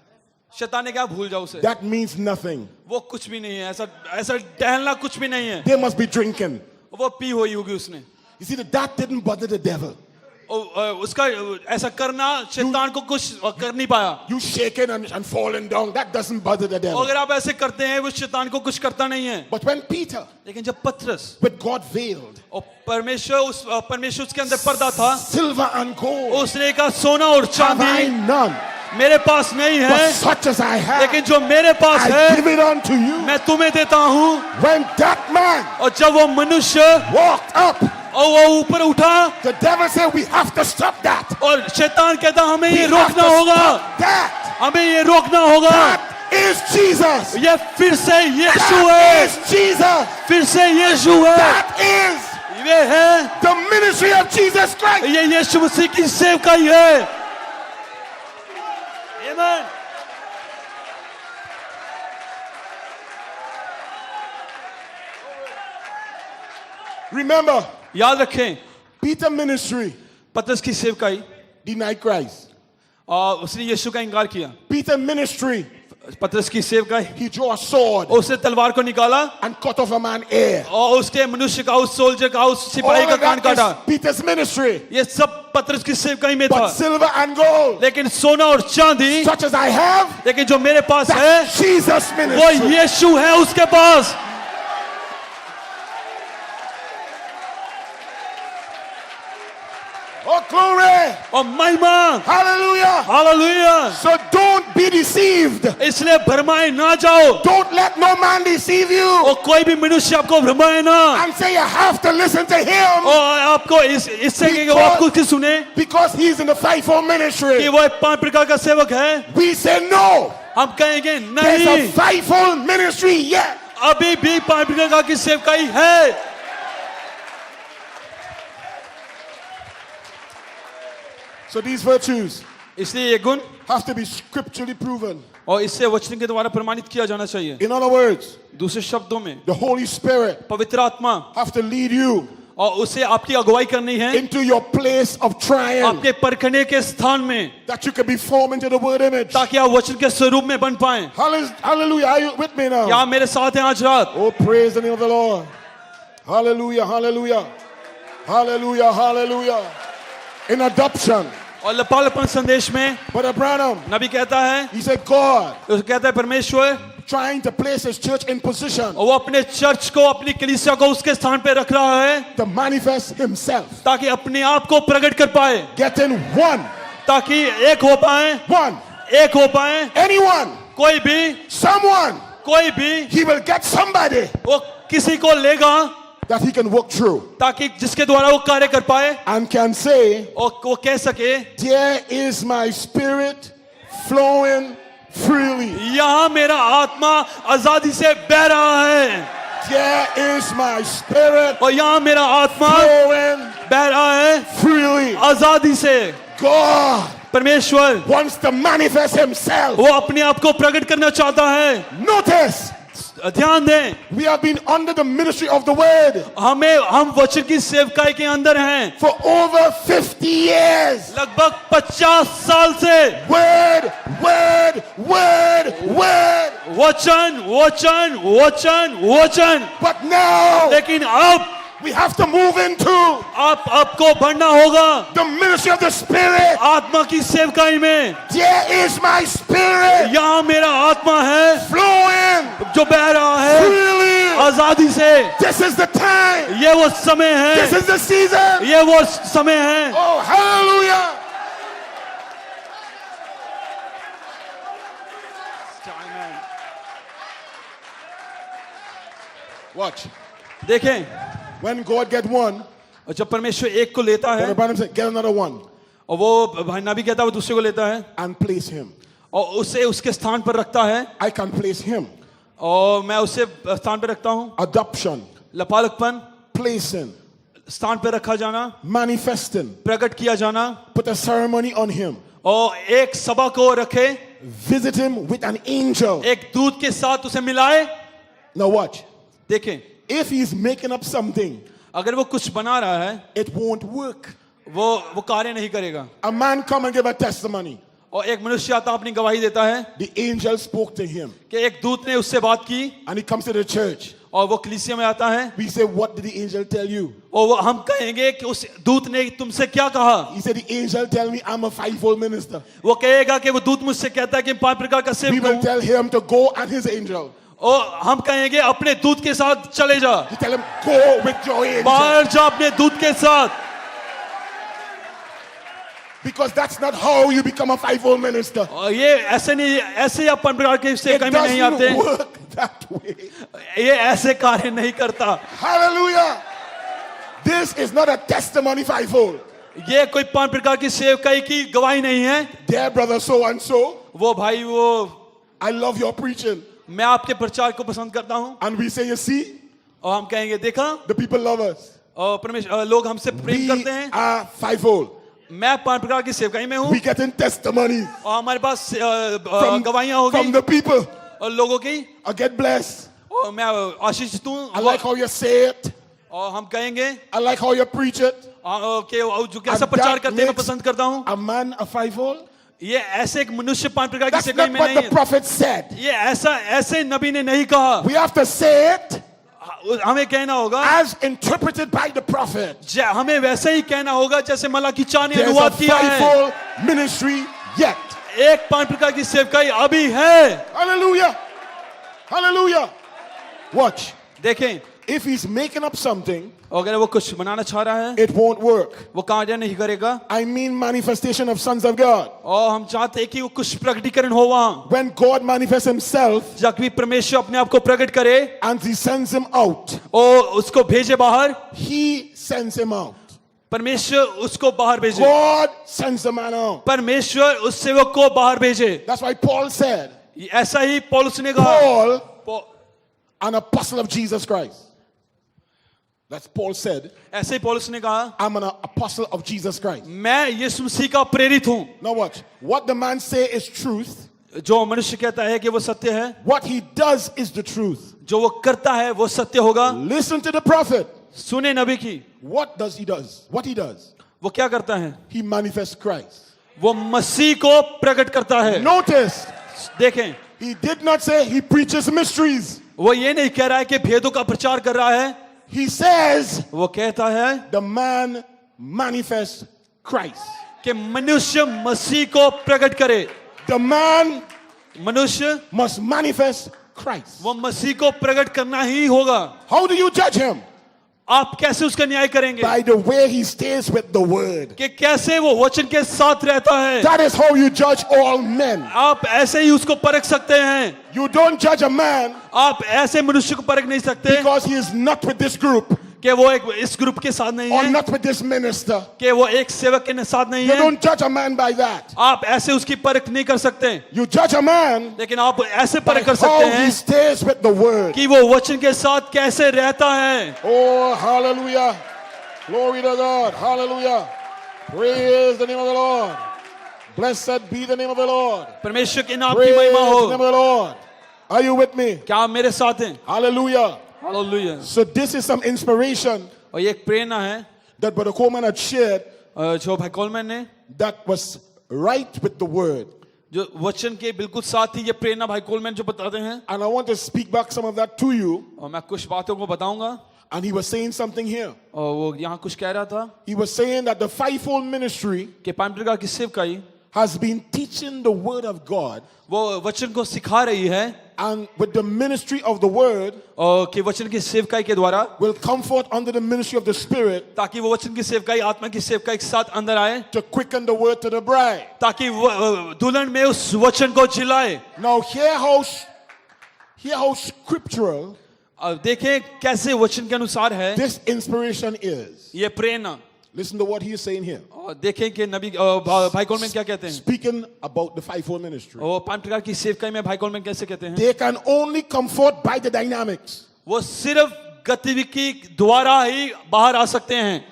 शैतान ने कहा भूल जाओ उसे. That means nothing. वो कुछ भी नहीं है. ऐसा टहलना कुछ भी नहीं है. They must be drinking. वो पी हुई होगी उसने. You see, that didn't bother the devil. उसका ऐसा करना शैतान को कुछ कर नहीं पाया. You shaking and falling down, that doesn't bother the devil. अगर आप ऐसे करते हैं वो शैतान को कुछ करता नहीं है. But when Peter, लेकिन जब पतरस with God veiled, और परमेश्वर उसके अंदर पर्दा था, silver and gold, उसने कहा सोना और have I चांदी none, मेरे पास नहीं but है, such as I have, लेकिन जो मेरे पास I है give it unto you. मैं तुम्हें देता हूँ. When that man और जब वो मनुष्य walked up, और वो ऊपर उठा, the devil said, we have to stop that. और शैतान कहता हमें We ये have रोकना to होगा, stop that. हमें ये रोकना होगा. That is Jesus. ये फिर से यीशु That है, is Jesus. फिर से यीशु है. That is ये है, the ministry of Jesus Christ. ये यीशु मसीह की सेवकाई है. Amen. Remember, याद रखें, Peter ministry पतरस की सेवकाई, denied Christ. और उसने यीशु का इनकार किया. Peter ministry, पतरस की सेवकाई, he drew a sword उसने तलवार को निकाला and cut off a man's ear. और उसके मनुष्य का, उस सोल्जर का, उस सिपाही All का of कान that काटा. is Peter's ministry. ये सब पतरस की सेवकाई में था. But silver and gold, लेकिन सोना और चांदी, such as I have, लेकिन जो मेरे पास है that's Jesus' वो ministry. यीशु है उसके पास. Oh, glory. और महिमा, Hallelujah. Hallelujah. So don't be deceived. इसलिए भरमाए ना जाओ, Don't let no man deceive you और कोई भी मनुष्य आपको भरमाए ना, and say you have to listen to him और आपको इससे कि वो आपको किसी सुने because he's in the fivefold कि ministry. वो एक 5 प्रकार का सेवक है. We say no. हम कहेंगे There's a नहीं, fivefold ministry yet. अभी भी 5 प्रकार की सेवकाई है. So these virtues इसलिए ये गुण have to be scripturally proven. और इससे वचन के द्वारा प्रमाणित किया जाना चाहिए. In other words, दूसरे शब्दों में the Holy Spirit पवित्र आत्मा have to lead you और उसे आपकी अगुवाई करनी है into your place of trial, आपके परखने के स्थान में, that you can be formed into the word image. ताकि आप वचन के स्वरूप में बन पाएं. Hallelujah. Are you with me now? क्या आप मेरे साथ हैं आज रात? Oh, praise the name of the Lord. Hallelujah, hallelujah. Hallelujah, hallelujah. In adoption, और लपालपन संदेश में Brother Branham, नबी कहता है, he said, God उसे कहता है परमेश्वर, trying to place his church in position और वो अपने चर्च को, अपनी कलीसिया को उसके स्थान पे रख रहा है to manifest himself. ताकि अपने आप को प्रकट कर पाए, Getting one, ताकि एक हो पाए, one, एक हो पाए. anyone, कोई भी, someone, कोई भी, he will get somebody वो किसी को लेगा that he can walk through ताकि जिसके द्वारा वो कार्य कर पाए and can say, और वो कह सके, there is my spirit flowing freely. यहाँ मेरा आत्मा आजादी से बह रहा है, There is my spirit और यहाँ मेरा आत्मा flowing बह रहा है freely. आजादी से. God परमेश्वर wants to manifest himself. वो अपने आप को प्रकट करना चाहता है. Notice, ध्यान दें, we have been under the ministry of the word हम वचन की सेवकाई के अंदर हैं for over 50 years. लगभग 50 साल से. Word, word, word, word. वचन वचन वचन वचन. But now लेकिन अब we have to move into आपको बढ़ना होगा the ministry of the spirit. आत्मा की सेवकाई में. There is my spirit यहाँ मेरा आत्मा है flowing जो बह रहा है freely. आजादी से. This is the time. ये वो समय This है, is the season. ये वो समय है. Oh, hallelujah. Watch. देखें, When God get one, और जब परमेश्वर एक को लेता है Brother Branham said, get another one और वो भाई नबी कहता है वो दूसरे को लेता है and place him. और उसे उसके स्थान पर रखता है, I can place him. और मैं उसे स्थान पर रखता हूँ. Adoption, लपालकपन, placing, स्थान पर रखा जाना, manifesting, प्रकट किया जाना, put a ceremony on him, और एक सभा को रखे, visit him with an angel. एक दूत के साथ उसे मिलाए. Now watch. देखें, If he's making up something, अगर वो कुछ बना रहा है, it won't work. वो कार्य नहीं करेगा. A man come and give a testimony. और एक मनुष्य आता अपनी गवाही देता है The angel spoke to him कि एक दूत ने उससे बात की, and he comes to the church. और वो कलीसिया में आता है. We say, what did the angel tell you? और वो हम कहेंगे कि उस दूत ने तुमसे क्या कहा. He said, the angel tell me I'm a fivefold minister. वो कहेगा कि वो दूत मुझसे कहता है कि 5 प्रकार का We सेवक will हूं. tell him to go and his angel. और हम कहेंगे अपने दूत के साथ चले जा, You tell him, go with your angel. बाहर जा अपने दूत के साथ. Because that's not how you become a fivefold minister. और ये ऐसे नहीं, ऐसे आप 5 प्रकार के It सेवकाई में नहीं आते. doesn't work that way. ये ऐसे कार्य नहीं करता. Hallelujah. This is not a testimony fivefold. ये कोई 5 प्रकार की सेवकाई की गवाही नहीं है. Dear brother so and so, वो भाई वो I love your preaching. मैं आपके प्रचार को पसंद करता हूँ. And we say, you see, और हम कहेंगे देखा, the people love us. और परमेश्वर लोग हमसे प्रेम We करते हैं. are fivefold. मैं 5 प्रकार की सेवकाई में हूँ We get in testimony और हमारे पास from, गवाहियाँ from होगी the people. और लोगों की. I get blessed. और मैं आशीषित हूँ. I like how you say it. और हम कहेंगे I like how you preach it. कि जो कैसा And प्रचार that करते हैं मैं makes पसंद करता हूँ. a man a fivefold. ये ऐसे एक मनुष्य 5 प्रकार की That's सेवकाई not में what नहीं the है. prophet said. ये ऐसे नबी ने नहीं कहा. We have to say it हमें कहना होगा as interpreted by the prophet. हमें वैसे ही कहना होगा जैसे मलाकी 4 ने There's a अनुवाद किया है. fivefold ministry yet. एक 5 प्रकार की सेवकाई अभी है. Hallelujah. Hallelujah. Watch. देखें, If he's making up something, अगर वो कुछ बनाना चाह रहा है, it won't work. वो कार्य नहीं करेगा. I mean manifestation of sons of God. और हम चाहते हैं कि वो कुछ प्रकटीकरण हो वहां. When God manifests himself जब भी परमेश्वर अपने आप को प्रकट करे and he sends him out, और उसको भेजे बाहर, he sends him out. परमेश्वर उसको बाहर भेजे. God sends the man out. परमेश्वर उस सेवक को बाहर भेजे. That's why Paul said, ऐसा ही पौलुस ने कहा. Paul, an apostle of Jesus Christ. That's Paul said, ऐसे ही पौलुस ने कहा, I'm an apostle of Jesus Christ. मैं यीशु मसीह का प्रेरित हूं. Now watch. What the man say is truth. जो मनुष्य कहता है कि वो सत्य है, What he does is the truth. जो वो करता है वो सत्य होगा. Listen to the prophet. सुने नबी की. What does he does? What he does? वो क्या करता है? He manifests Christ. वो मसीह को प्रकट करता है. Notice, देखें, he did not say he preaches mysteries. वो ये नहीं कह रहा है कि भेदों का प्रचार कर रहा है. He says वो कहता है the man manifests Christ. कि मनुष्य मसीह को प्रकट करे. The man मनुष्य must manifest Christ. वो मसीह को प्रकट करना ही होगा. How do you judge him? आप कैसे उसका न्याय करेंगे? By the way he stays with the word. कि कैसे वो वचन के साथ रहता है. That is how you judge all men. आप ऐसे ही उसको परख सकते हैं. You don't judge a man आप ऐसे मनुष्य को परख नहीं सकते because he is not with this group कि वो एक इस ग्रुप के साथ नहीं or है, not with this minister. कि वो एक सेवक के साथ नहीं You है. don't judge a man by that. आप ऐसे उसकी परख नहीं कर सकते. You judge a man लेकिन आप ऐसे by परख कर how सकते he हैं stays with the word. कि वो वचन के साथ कैसे रहता है. Oh, hallelujah. Glory to God. Hallelujah. Praise the name of the Lord. Blessed be the name of the Lord. परमेश्वर के नाम की Praise महिमा the name हो. of the Lord. Are you with me? क्या आप मेरे साथ हैं? Hallelujah. Hallelujah. So this is some inspiration और ये एक प्रेरणा है that Brother Coleman had shared जो भाई कोलमैन ने, that was right with the word. जो वचन के बिल्कुल साथ ही ये प्रेरणा भाई कोलमैन जो बताते हैं. And I want to speak back some of that to you. और मैं कुछ बातों को बताऊंगा. And he was saying something here. और वो यहाँ कुछ कह रहा था He was saying that the fivefold ministry कि पांच प्रकार की सेवकाई has been teaching the word of God, वो वचन को सिखा रही है. and with the ministry of the word और कि वचन की सेवकाई के द्वारा will come forth under the ministry of the Spirit ताकि वो वचन की सेवकाई आत्मा की सेवकाई के साथ अंदर आए, to quicken the word to the bride. ताकि वो दुल्हन में उस वचन को जिलाए. Now hear how scriptural अब देखें कैसे वचन के अनुसार है this inspiration is. ये प्रेरणा. Listen to what he is saying here. और देखें कि नबी भाई कोलमैन क्या कहते हैं. Speaking about the fivefold ministry. और पांच प्रकार की सेवकाई में भाई कोलमैन कैसे कहते हैं. They can only come forth by the dynamics. वो सिर्फ गतिविधि द्वारा ही बाहर आ सकते हैं.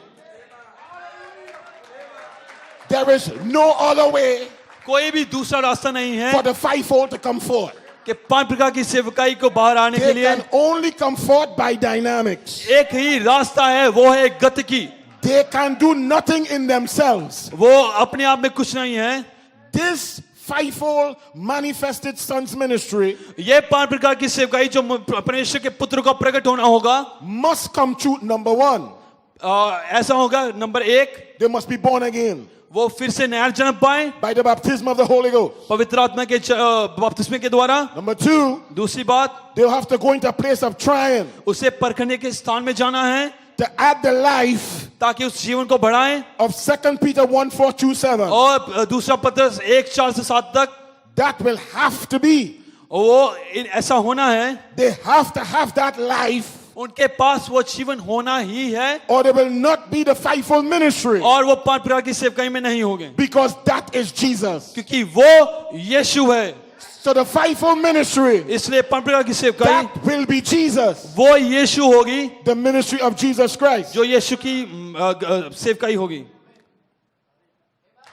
There is no other way कोई भी दूसरा रास्ता नहीं है for the fivefold to come forth. कि पांच प्रकार की सेवकाई को बाहर आने के They लिए can only come forth by dynamics. एक ही रास्ता है, वो है गति की. They can do nothing in themselves. वो अपने आप में कुछ नहीं है. This fivefold manifested sons ministry ये पांच प्रकार की सेवकाई जो परमेश्वर के पुत्र का प्रकट होना होगा, must come true. Number one, ऐसा होगा. नंबर एक, they must be born again वो फिर से नया जन्म पाए by the baptism of the Holy Ghost. पवित्र आत्मा के बपतिस्मे के द्वारा. Number two, दूसरी बात, they'll have to go into a place of trying उसे परखने के स्थान में जाना है to add the life ताकि उस जीवन को बढ़ाएं. of 2 Peter 1:4-7. और दूसरा पत्र 1:4-7 तक That will have to be. वो ऐसा होना है. They have to have that life, उनके पास वो जीवन होना ही है, or they will not be the fivefold ministry. और वो पांच प्रकार की सेवकाई में नहीं होंगे, Because that is Jesus. क्योंकि वो यीशु है. So the fivefold ministry, इसलिए पांच प्रकार की सेवकाई that will be Jesus. वो यीशु होगी, The ministry of Jesus Christ. जो यीशु की सेवकाई होगी.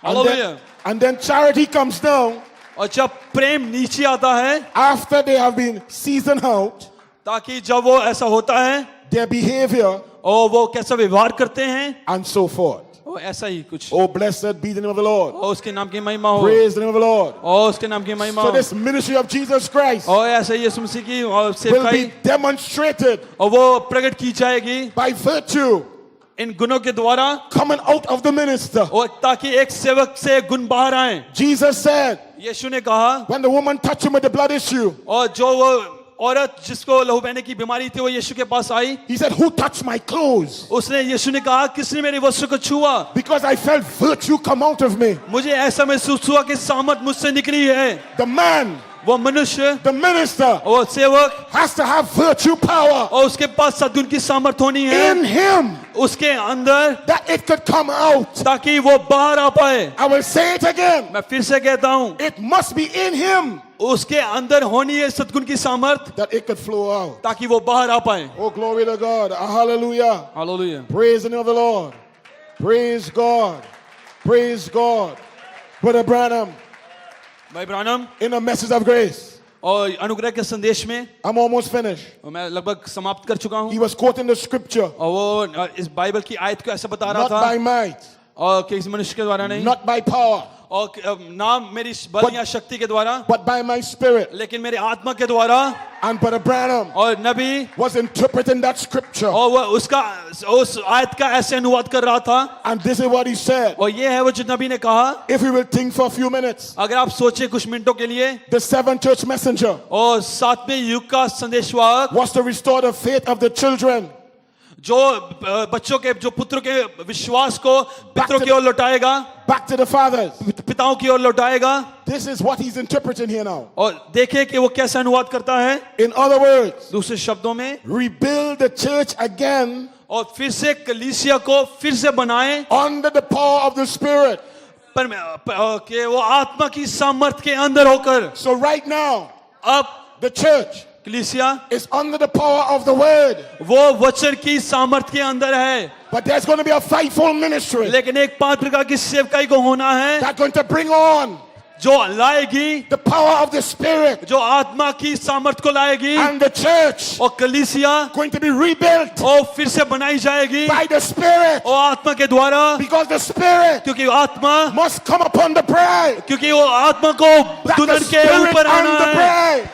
Hallelujah. And then charity comes down और जब प्रेम नीचे आता है, after they have been seasoned out, ताकि जब वो ऐसा होता है their behavior, और वो कैसा व्यवहार करते हैं, and so forth. और ऐसा ही कुछ. Oh, blessed be the name of the Lord. और उसके नाम की महिमा हो. Praise the name of the Lord. और उसके नाम की महिमा So हो. this ministry of Jesus Christ और ऐसे यीशु मसीह की will सेवकाई, be demonstrated और वो प्रकट की जाएगी by virtue इन गुणों के द्वारा, coming out of the minister. और ताकि एक सेवक से गुण बाहर आए. Jesus said, यीशु ने कहा, when the woman touched him with the blood issue, और जो वो औरत जिसको लहू बहने की बीमारी थी वो यीशु के पास आई, he said, who touched my clothes? उसने यीशु ने कहा, किसने मेरे वस्त्र को छुआ? Because I felt virtue come out of me. मुझे ऐसा महसूस हुआ कि सामर्थ मुझसे निकली है. The man वो मनुष्य, the minister, वो सेवक, has to have virtue power और उसके पास सद्गुण की सामर्थ होनी है in him उसके अंदर, that it could come out. ताकि वो बाहर आ पाए. I will say it again. मैं फिर से कहता हूँ, It must be in him उसके अंदर होनी है सद्गुण की सामर्थ, that it could flow out. ताकि वो बाहर आ पाए. Oh, glory to God. Hallelujah. Hallelujah. Praise the name of the Lord. Praise God. Praise God. Brother Branham, भाई ब्रानम, in a message of grace. और अनुग्रह के संदेश में I'm almost finished. मैं लगभग समाप्त कर चुका He हूँ. was quoting the scripture, और वो इस बाइबल की आयत को ऐसे बता रहा not by था, might, और किसी मनुष्य के द्वारा नहीं, not by power, और नाम मेरी बल या शक्ति के द्वारा, but by my spirit. लेकिन मेरी आत्मा के द्वारा. And Brother Branham और नबी, was interpreting that scripture. और वह उसका उस आयत का ऐसे अनुवाद कर रहा था. And this is what he said. और ये है वो जो नबी ने कहा. If we will think for a few minutes, अगर आप सोचे कुछ मिनटों के लिए, the seventh church messenger और सातवें युग का संदेशवाहक was to restore the faith of the children. जो बच्चों के, जो पुत्रों के विश्वास को पितरों की ओर लौटाएगा, Back to the fathers. पिताओं की ओर लौटाएगा. This is what he's interpreting here now. और देखें कि वो कैसे अनुवाद करता है. In other words, दूसरे शब्दों में, rebuild the church again और फिर से कलीसिया को फिर से बनाए, under the power of the Spirit. कि वो आत्मा की सामर्थ के अंदर होकर. So right now, अब the church कलीसिया is under the power of the word. वो वचन की सामर्थ के अंदर है. But there's going to be a fivefold ministry लेकिन एक 5 प्रकार की सेवकाई को होना है, that's going to bring on जो लाएगी the power of the Spirit. जो आत्मा की सामर्थ को लाएगी. And the church और कलीसिया going to be rebuilt और फिर से बनाई जाएगी by the Spirit. और आत्मा के द्वारा. Because the Spirit क्योंकि आत्मा, must come upon the bride. क्योंकि वो आत्मा को That the दुल्हन के Spirit ऊपर and आना the है. bride,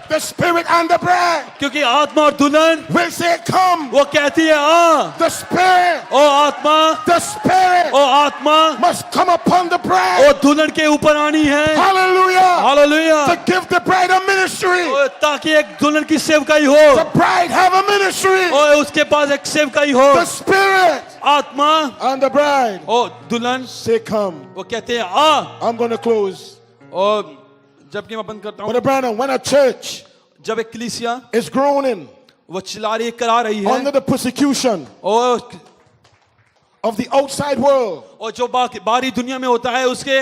the Spirit and the bride क्योंकि आत्मा और दुल्हन will say, come. वो कहती है आ. The Spirit, और आत्मा, the Spirit और आत्मा must come upon the bride. और दुल्हन के ऊपर आनी है. Hallelujah. Hallelujah. To give the bride a ministry. ताकि एक दुल्हन की सेवकाई हो, The bride have a ministry. और उसके पास एक सेवकाई हो. The Spirit आत्मा and the bride और दुल्हन say, come. वो कहते हैं आ. I'm going to close. और जबकि मैं बंद करता हूँ, Brother Branham, when a church जब एक कलीसिया is groaning वो चिल्ला रही, करा रही under है, the persecution और of the outside world, जो बाहरी दुनिया में होता है उसके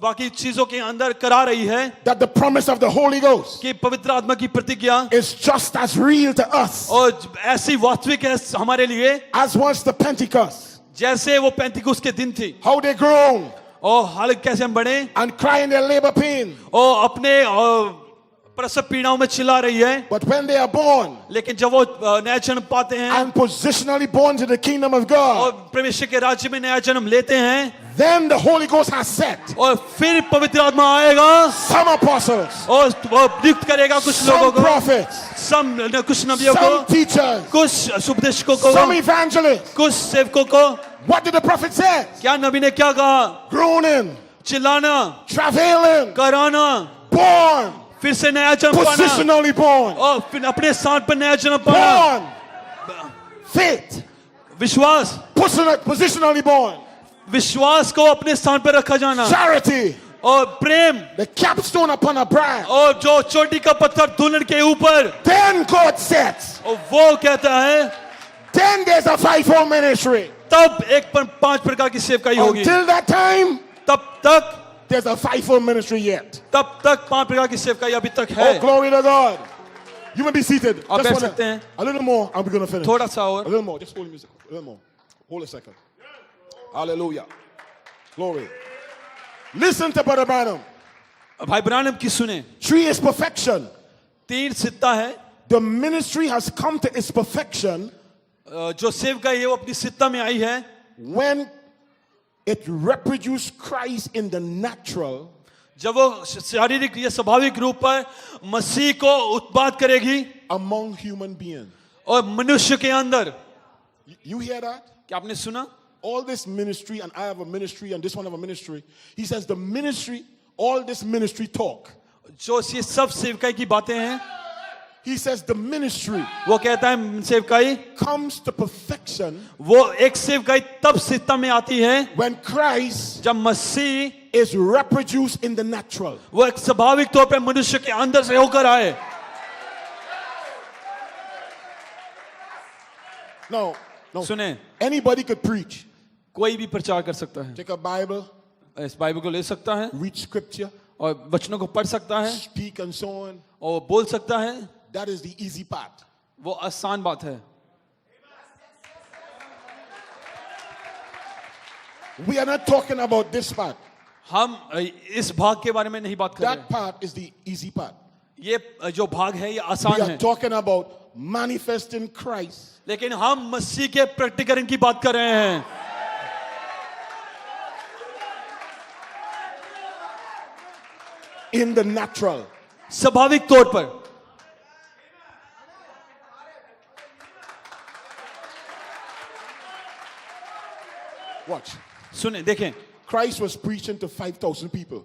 बाकी चीजों के अंदर करा रही है, that the promise of the Holy Ghost कि पवित्र आत्मा की प्रतिज्ञा is just as real to us और ऐसी वास्तविक है हमारे लिए as was the Pentecost. जैसे वो पेंतिकुस्त के दिन थी. How they groan और हाल कैसे हम बढ़े and cry in their labor pain. और अपने प्रसव पीड़ाओं में चिल्ला रही है. But when they are born लेकिन जब वो नया जन्म पाते हैं and positionally born to the kingdom of God, और परमेश्वर के राज्य में नया जन्म लेते हैं, then the Holy Ghost has set और फिर पवित्र आत्मा आएगा some apostles, और वो नियुक्त करेगा कुछ लोगों some को, prophets, कुछ नबियों को, some teachers, कुछ उपदेशकों को, some evangelists. कुछ सेवकों को. What did the prophet say? क्या नबी ने क्या कहा? Groaning, चिल्लाना, travailing, कराना, born, फिर से नया जन्म पाना, positionally born, और फिर अपने स्थान पर नया जन्म पाना. born, faith, विश्वास, positionally born, विश्वास को अपने स्थान पर रखा जाना, charity, और प्रेम, the capstone upon a bride. और जो चोटी का पत्थर दुल्हन के ऊपर. Then God says, और वो कहता है then there's a fivefold ministry. तब एक 5 प्रकार की सेवकाई होगी. Until that time, तब तक there's a fivefold ministry yet. 5 प्रकार की सेवकाई अभी तक Oh, है. glory to God. You may be seated. आप Just बैठ wanna- सकते हैं. a little more, and we're going to finish. थोड़ा सा A और. little more. Just hold the music. A little more. Hold a second. Hallelujah. Glory. Listen to Brother Branham. भाई ब्रानम की सुने. 3 is perfection. 3 सिद्धा है. The ministry has come to its perfection जो सेवकाई है वो अपनी सिद्धा में आई है when it reproduced Christ in the natural जब वो शारीरिक या स्वाभाविक रूप पर मसीह को उत्पाद करेगी among human beings. और मनुष्य के अंदर. You hear that? क्या आपने सुना? All this ministry, and I have a ministry, and this one have a ministry. He says the ministry, all this ministry talk जो ये सब सेवकाई की बातें हैं He says the ministry वो कहता है सेवकाई comes to perfection वो एक सेवकाई तब सिद्धता में आती है when Christ जब मसीह is reproduced in the natural. वो एक स्वाभाविक तौर पे मनुष्य के अंदर से होकर आए. No. सुने, Anybody could preach. कोई भी प्रचार कर सकता है, Take a Bible, इस बाइबल को ले सकता है read scripture, और वचनों को पढ़ सकता है speak and so on. और बोल सकता है. That is the easy part. वो आसान बात है. We are not talking about this part. हम इस भाग के बारे में नहीं बात कर That रहे. part is the easy part. ये जो भाग है ये We आसान are है, talking about manifesting Christ लेकिन हम मसीह के प्रकटीकरण की बात कर रहे हैं. in the natural. स्वाभाविक तौर पर. Watch. सुने, देखें, Christ was preaching to 5,000 people.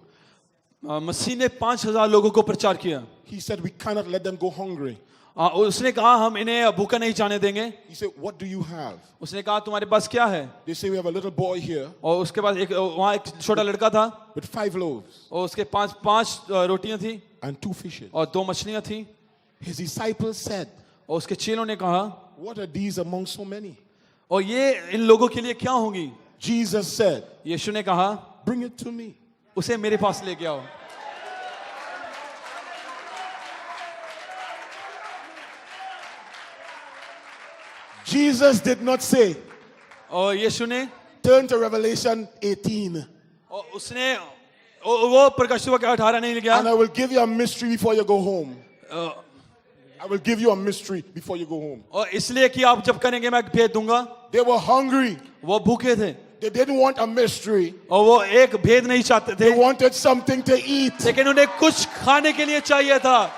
मसीह ने 5,000 लोगों को प्रचार किया. He said, we cannot let them go hungry. उसने कहा हम इन्हें भूखा नहीं जाने देंगे. He said, what do you have? उसने कहा तुम्हारे पास क्या है? They say, we have a little boy here और उसके पास एक वहाँ एक छोटा लड़का था with 5 loaves और उसके पांच रोटियां थी and 2 fishes. और 2 मछलियां थी. His disciples said, और उसके चेलों ने कहा what are these among so many? और ये इन लोगों के लिए क्या होंगी? Jesus said, यीशु ने कहा bring it to me. उसे मेरे पास लेके आओ. Jesus did not say, और यीशु ने turn to Revelation 18 और उसने वो प्रकाशित वाक्य 18 नहीं गया. and I will give you a mystery before you go home. I will give you a mystery before you go home. और इसलिए कि आप जब करेंगे मैं भेद दूंगा. They were hungry. वो भूखे थे They didn't want a mystery. और वो एक भेद नहीं चाहते They थे, wanted something to eat. लेकिन उन्हें कुछ खाने के लिए चाहिए था.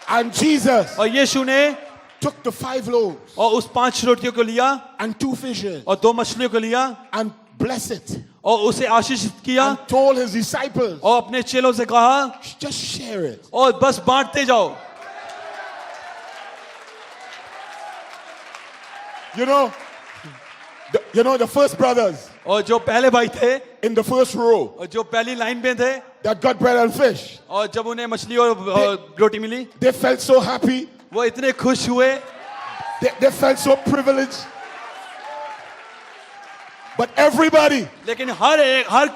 And Jesus और यीशु ने took the 5 loaves और उस 5 रोटियों को लिया and 2 fishes और 2 मछलियों को लिया and blessed it और उसे आशीषित किया and told his disciples, और अपने चेलों से कहा just share it. और बस बांटते जाओ. You know the first brothers और जो पहले भाई थे in the first row और जो पहली लाइन में थे that got bread and fish. और जब उन्हें मछली और रोटी मिली They felt so happy. वो इतने खुश हुए. They felt so privileged. But everybody लेकिन हर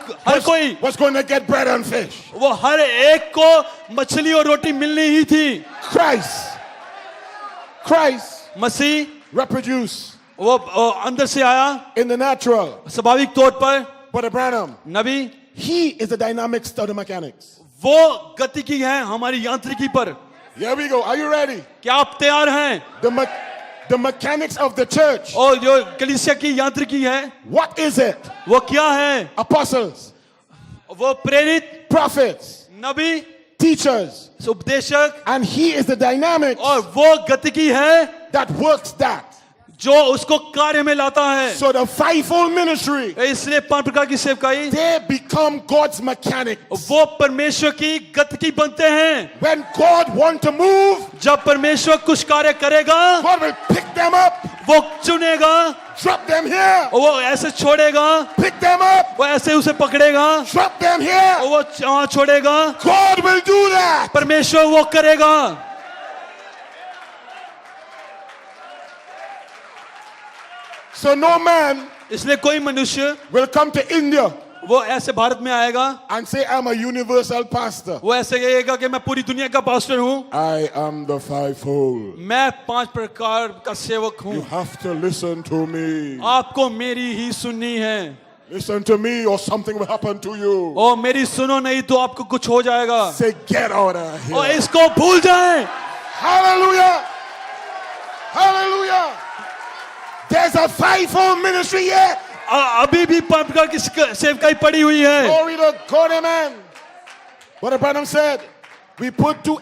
कोई was going to get bread and fish. वो हर एक को मछली और रोटी मिलनी ही थी. Christ मसीह reproduced वो अंदर से आया in the natural. स्वाभाविक तौर पर. Brother Branham, Nabi he is the dynamic study mechanics. वो गतिकी है हमारी यांत्रिकी पर. Here we go. Are you ready? क्या आप तैयार हैं? The mechanics of the church. और जो कलीसिया की यांत्रिकी है What is it? वो क्या है? Apostles, वो प्रेरित, prophets, नबी, teachers, उपदेशक, and he is the dynamic और वो गतिकी है that works that. जो उसको कार्य में लाता है. So the fivefold ministry, इसलिए 5 प्रकार की सेवकाई they become God's mechanics. वो परमेश्वर की गतिकी बनते हैं. When God wants to move, जब परमेश्वर कुछ कार्य करेगा God will pick them up, वो चुनेगा drop them here, और वो ऐसे छोड़ेगा, pick them up, वो ऐसे उसे पकड़ेगा drop them here. और वो वहां छोड़ेगा. God will do that. परमेश्वर वो करेगा. So no man इसलिए कोई मनुष्य will come to India वो ऐसे भारत में आएगा and say, I'm a universal pastor. वो ऐसे कहेगा कि मैं पूरी दुनिया का पास्टर हूँ. I am the fivefold. मैं 5 प्रकार का सेवक You हूँ. have to listen to me. आपको मेरी ही सुननी है. Listen to me or something will happen to you. और मेरी सुनो नहीं तो आपको कुछ हो जाएगा. Say, get out of और here. इसको भूल जाएं. Hallelujah. Hallelujah. There's a fivefold ministry here. अभी भी 5 प्रकार की सेवकाई पड़ी हुई है. Glory to God, amen. What Branham said, we put too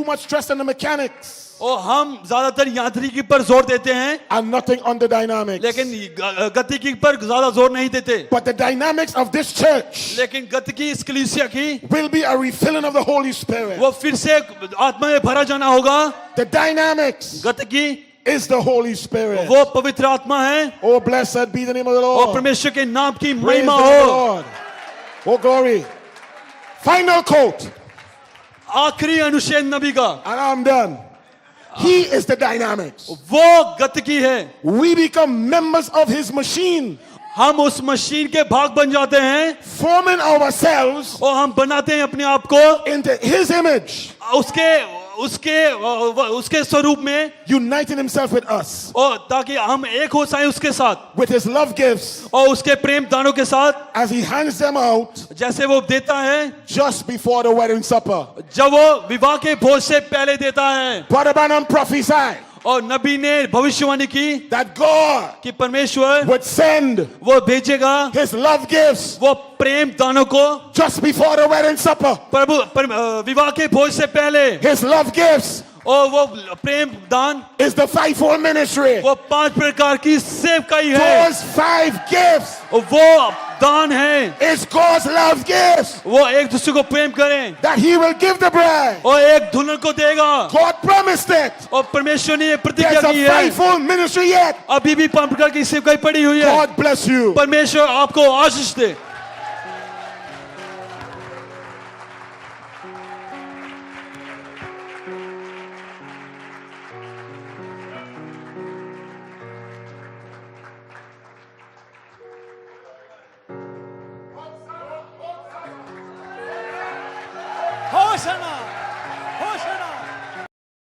much stress on the mechanics. और हम ज्यादातर यांत्रिकी पर जोर देते हैं, and nothing on the dynamics. लेकिन गतिकी पर ज्यादा जोर नहीं देते। But the dynamics of this church लेकिन गतिकी इस कलीसिया की will be a refilling of the Holy Spirit. वो फिर से आत्मा में भरा जाना होगा। The dynamics गतिकी is the Holy Spirit. वो पवित्र आत्मा है। Oh, blessed be the name of the और Lord. परमेश्वर के नाम की Praise महिमा the हो। Lord. Oh, glory. Final quote, आखिरी अनुच्छेद नबी का, and I'm done. He is the dynamics. वो गतिकी है। We become members of his machine, हम उस मशीन के भाग बन जाते हैं forming ourselves और हम बनाते हैं अपने आप को into his image, उसके स्वरूप में, uniting himself with us और ताकि हम एक हो जाएं उसके साथ with his love gifts और उसके प्रेम दानों के साथ, as he hands them out जैसे वो देता है just before the wedding supper. जब वो विवाह के भोज से पहले देता है। Brother Branham prophesied और नबी ने भविष्यवाणी की that God कि परमेश्वर would send वो भेजेगा his love gifts वो प्रेम दानों को just before the wedding supper. विवाह के भोज से पहले। His love gifts और वो प्रेम दान is the fivefold ministry. वो 5 प्रकार की सेवकाई है। Those 5 gifts और वो दान है, is God's love gifts वो एक दूसरे को प्रेम करें that he will give the bride. और एक दुल्हन को देगा। God promised it. और परमेश्वर ने ये प्रतिज्ञा There's की a है। fivefold ministry yet. अभी भी 5 प्रकार की सेवकाई पड़ी हुई है। God bless you. परमेश्वर आपको आशीष दे। होशाना।